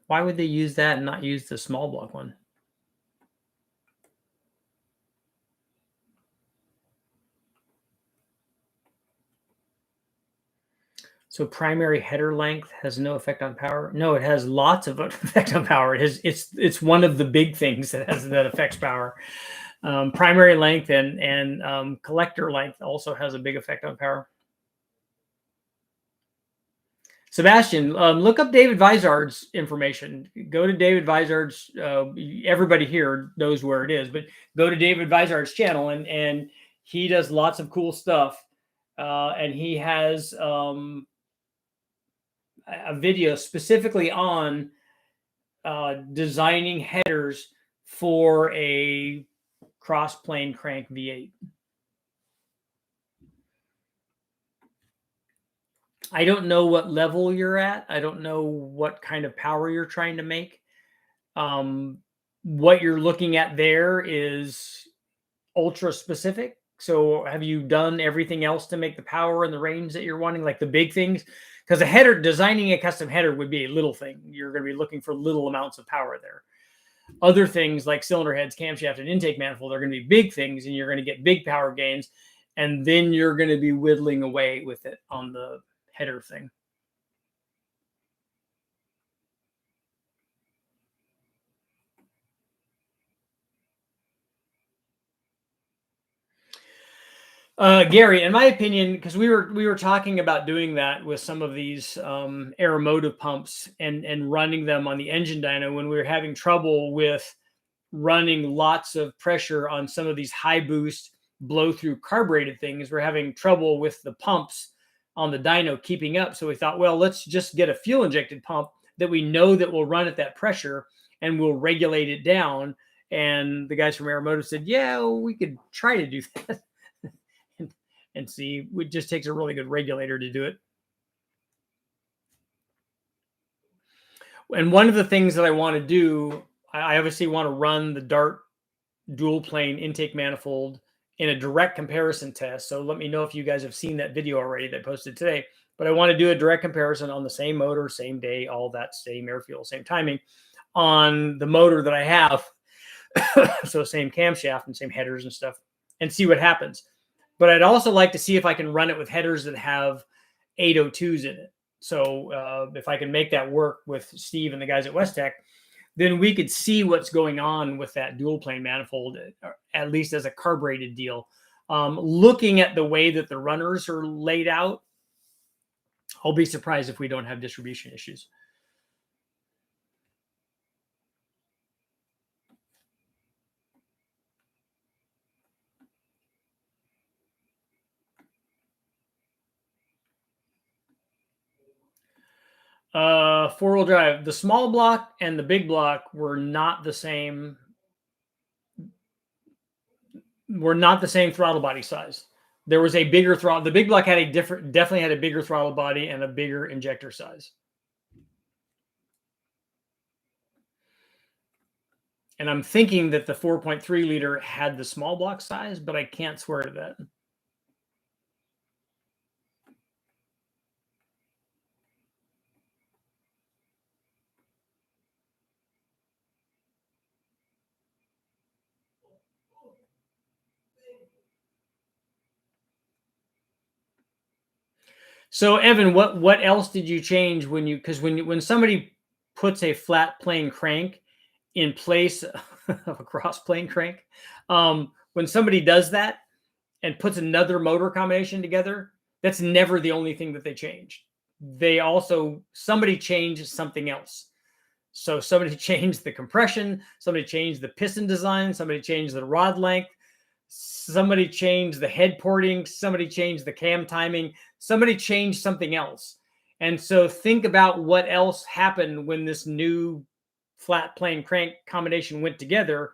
Why would they use that and not use the small block one? So primary header length has no effect on power? No, it has lots of effect on power. It's one of the big things that affects power. Primary length and collector length also has a big effect on power. Sebastian, look up David Vizard's information. Go to David Vizard's. Everybody here knows where it is, but go to David Vizard's channel, and he does lots of cool stuff. And he has a video specifically on designing headers for a cross-plane crank V8. I don't know what level you're at. I don't know what kind of power you're trying to make. What you're looking at there is ultra specific. So have you done everything else to make the power and the range that you're wanting, like the big things? Because a header, designing a custom header would be a little thing. You're going to be looking for little amounts of power there. Other things like cylinder heads, camshaft, and intake manifold are going to be big things, and you're going to get big power gains. And then you're going to be whittling away with it on the header thing. Gary, in my opinion, because we were talking about doing that with some of these aeromotive pumps and running them on the engine dyno when we were having trouble with running lots of pressure on some of these high boost blow through carbureted things. We're having trouble with the pumps on the dyno keeping up. So we thought, well, let's just get a fuel injected pump that we know that will run at that pressure and we'll regulate it down. And the guys from Aeromotive said, yeah, we could try to do that. And see, it just takes a really good regulator to do it. And one of the things that I want to do, I obviously want to run the Dart dual plane intake manifold in a direct comparison test. So let me know if you guys have seen that video already that I posted today. But I want to do a direct comparison on the same motor, same day, all that, same air fuel, same timing on the motor that I have. So same camshaft and same headers and stuff, and see what happens. But I'd also like to see if I can run it with headers that have 802s in it. So if I can make that work with Steve and the guys at West Tech, then we could see what's going on with that dual plane manifold, at least as a carbureted deal. Looking at the way that the runners are laid out, I'll be surprised if we don't have distribution issues. Four-wheel drive. The small block and the big block were not the same. Were not the same throttle body size. There was a bigger throttle. The big block had a different, definitely had a bigger throttle body and a bigger injector size. And I'm thinking that the 4.3 liter had the small block size, but I can't swear to that. So Evan, what else did you change when you, because when somebody puts a flat plane crank in place of a cross plane crank, when somebody does that and puts another motor combination together, that's never the only thing that they changed. They also, somebody changed something else. So somebody changed the compression, somebody changed the piston design, somebody changed the rod length, somebody changed the head porting, somebody changed the cam timing, somebody changed something else. And so think about what else happened when this new flat plane crank combination went together,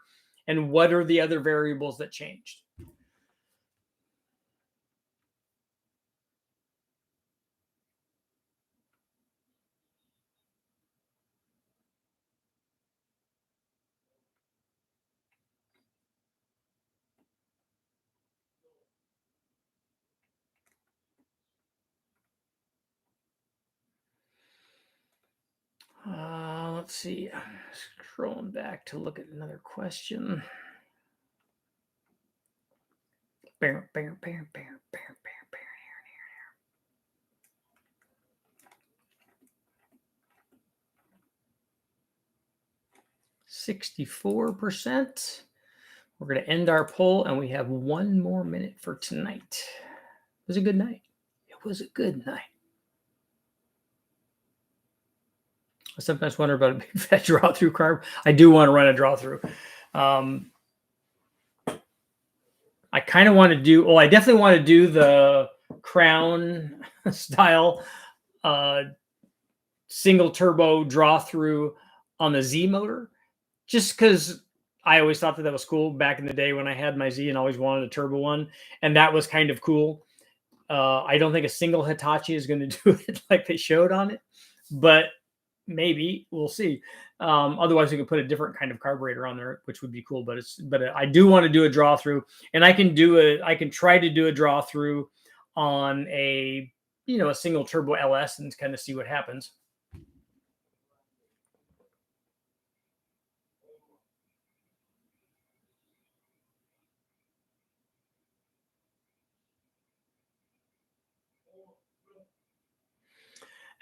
and what are the other variables that changed. Let's see. Scrolling back to look at another question. 64%. We're going to end our poll, and we have one more minute for tonight. It was a good night. It was a good night. I sometimes wonder about a big fat draw through carb. I do want to run a draw through. I kind of want to do, I definitely want to do the Crown style single turbo draw through on the Z motor, just because I always thought that was cool back in the day when I had my Z and always wanted a turbo one. And that was kind of cool. I don't think a single Hitachi is going to do it like they showed on it, but maybe we'll see. Otherwise, we could put a different kind of carburetor on there, which would be cool. But I do want to do a draw through, and I can try to do a draw through on a single turbo LS and kind of see what happens.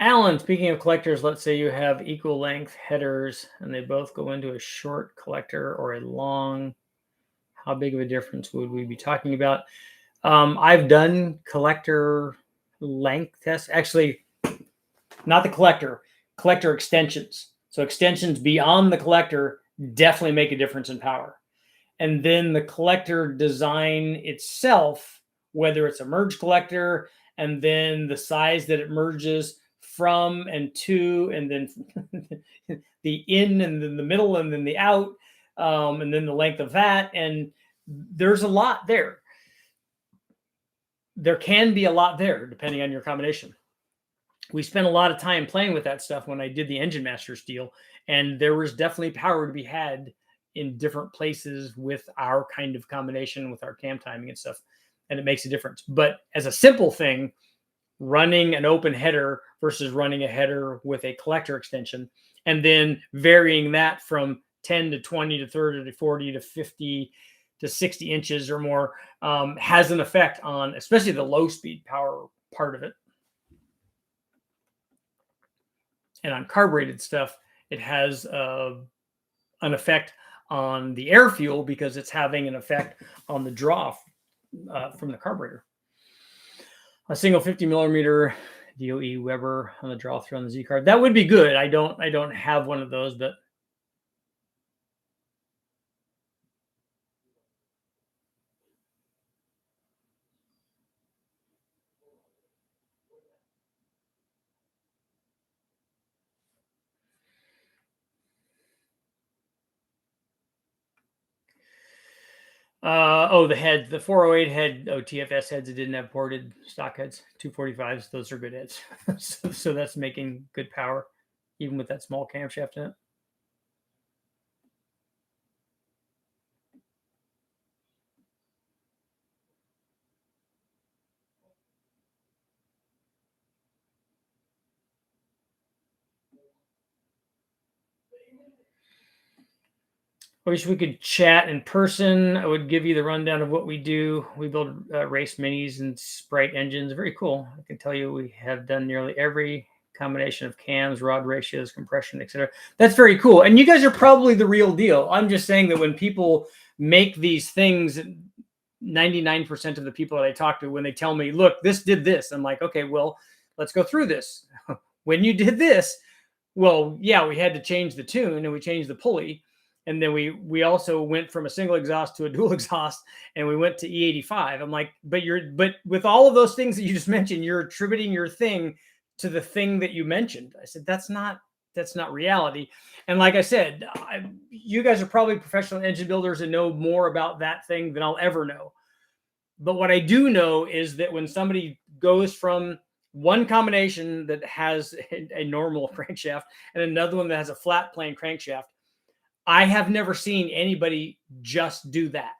Alan, speaking of collectors, let's say you have equal length headers and they both go into a short collector or a long. How big of a difference would we be talking about? I've done collector length tests. Actually, not the collector extensions. So extensions beyond the collector definitely make a difference in power. And then the collector design itself, whether it's a merge collector and then the size that it merges from and to, and then the in and then the middle and then the out, and then the length of that. And there's a lot there. There can be a lot there depending on your combination. We spent a lot of time playing with that stuff when I did the Engine Masters deal, and there was definitely power to be had in different places with our kind of combination with our cam timing and stuff, and it makes a difference. But as a simple thing, running an open header versus running a header with a collector extension, and then varying that from 10 to 20 to 30 to 40 to 50 to 60 inches or more has an effect on especially the low speed power part of it. And on carbureted stuff, it has an effect on the air fuel because it's having an effect on the draw from the carburetor. A single 50 millimeter DOE Weber on the draw through on the Z card. That would be good. I don't have one of those, but Oh, the head, the 408 head OTFS heads that didn't have ported stock heads, 245s. Those are good heads. So that's making good power, even with that small camshaft in it. I wish we could chat in person. I would give you the rundown of what we do. We build race minis and Sprite engines. Very cool. I can tell you we have done nearly every combination of cams, rod ratios, compression, etc. That's very cool. And you guys are probably the real deal. I'm just saying that when people make these things, 99% of the people that I talk to, when they tell me, look, this did this, I'm like, okay, well, let's go through this. When you did this, well, yeah, we had to change the tune and we changed the pulley, and then we also went from a single exhaust to a dual exhaust, and we went to E85. I'm like, but with all of those things that you just mentioned, you're attributing your thing to the thing that you mentioned. I said that's not reality. And like I said, you guys are probably professional engine builders and know more about that thing than I'll ever know. But what I do know is that when somebody goes from one combination that has a normal crankshaft and another one that has a flat plane crankshaft, I have never seen anybody just do that,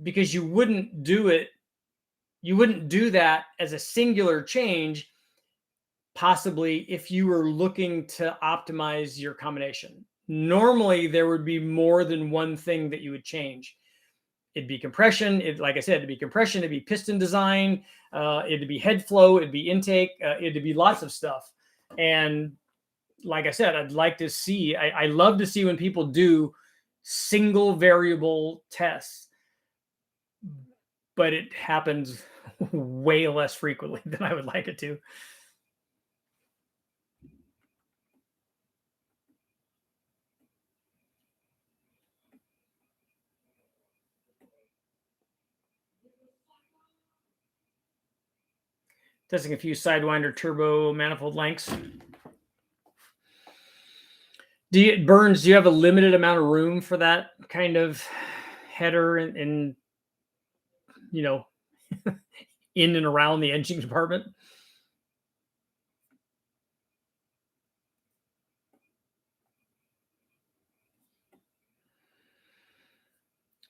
because you wouldn't do it. You wouldn't do that as a singular change, possibly if you were looking to optimize your combination. Normally, there would be more than one thing that you would change. It'd be compression. Like I said, it'd be compression. It'd be piston design. It'd be head flow. It'd be intake. It'd be lots of stuff. And like I said, I'd like to see. I love to see when people do single variable tests, but it happens way less frequently than I would like it to. Testing a few Sidewinder turbo manifold lengths. Burns, do you have a limited amount of room for that kind of header in you know, in and around the engine compartment?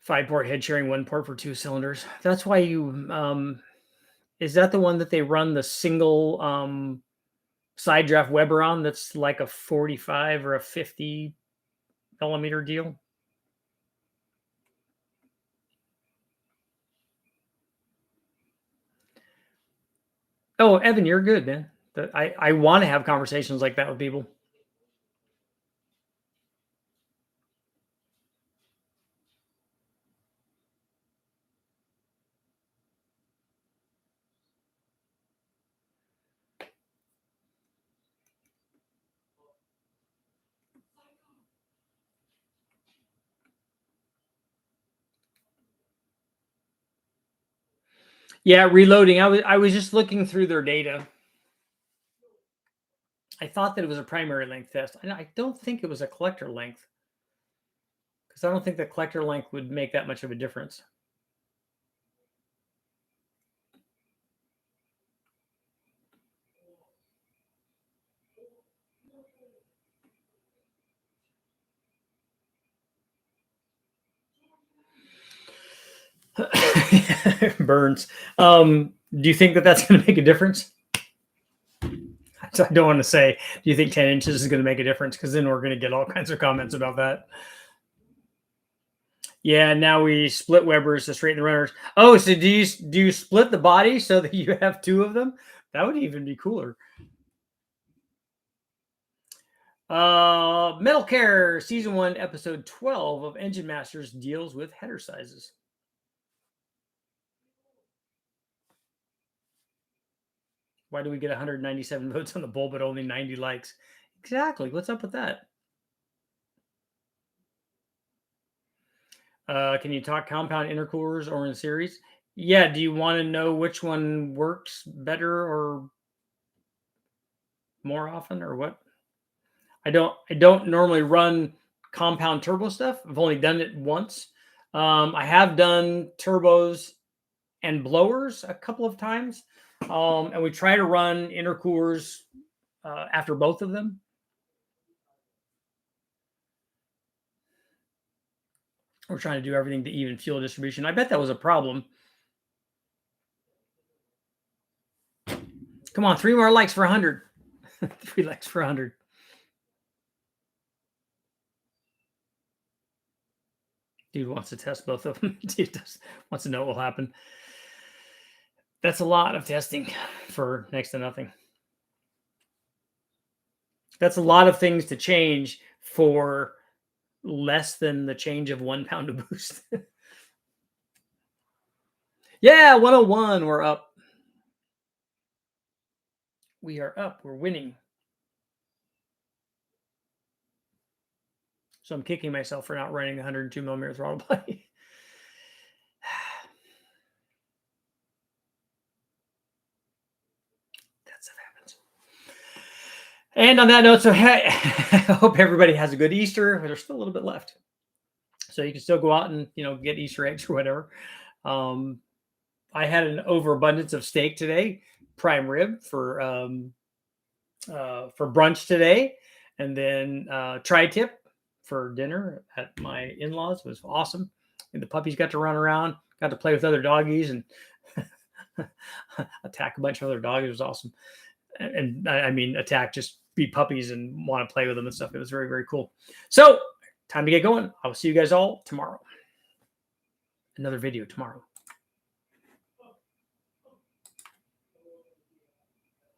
5-port head sharing, 1 port for 2 cylinders. That's why you is that the one that they run the single side draft Weber on, that's like a 45 or a 50 millimeter deal? Oh, Evan, you're good, man. I want to have conversations like that with people. Yeah, reloading. I was just looking through their data. I thought that it was a primary length test. I don't think it was a collector length, because I don't think the collector length would make that much of a difference. Burns. Do you think that that's going to make a difference? So I don't want to say, do you think 10 inches is going to make a difference? Because then we're going to get all kinds of comments about that. Yeah, now we split Webers to straighten the runners. Oh, so do you split the body so that you have 2 of them? That would even be cooler. Metal Care Season 1, Episode 12 of Engine Masters deals with header sizes. Why do we get 197 votes on the poll but only 90 likes? Exactly. What's up with that? Can you talk compound intercoolers or in series? Yeah. Do you want to know which one works better or more often, or what? I don't normally run compound turbo stuff. I've only done it once. I have done turbos and blowers a couple of times. And we try to run intercoolers after both of them. We're trying to do everything to even fuel distribution. I bet that was a problem. Come on, 3 more likes for 100. 3 likes for 100. Dude wants to test both of them. Dude wants to know what will happen. That's a lot of testing for next to nothing. That's a lot of things to change for less than the change of 1 pound of boost. Yeah, 101. We're up. We are up. We're winning. So I'm kicking myself for not running 102 millimeter throttle body. That's what happens. And on that note, so I hope everybody has a good Easter. There's still a little bit left, so you can still go out and get Easter eggs or whatever. I had an overabundance of steak today, prime rib for brunch today, and then tri-tip for dinner at my in-laws. It was awesome. And the puppies got to run around, got to play with other doggies, and attack a bunch of other dogs. It was awesome. And I mean, attack, just be puppies and want to play with them and stuff. It was very, very cool. So time to get going. I will see you guys all tomorrow. Another video tomorrow.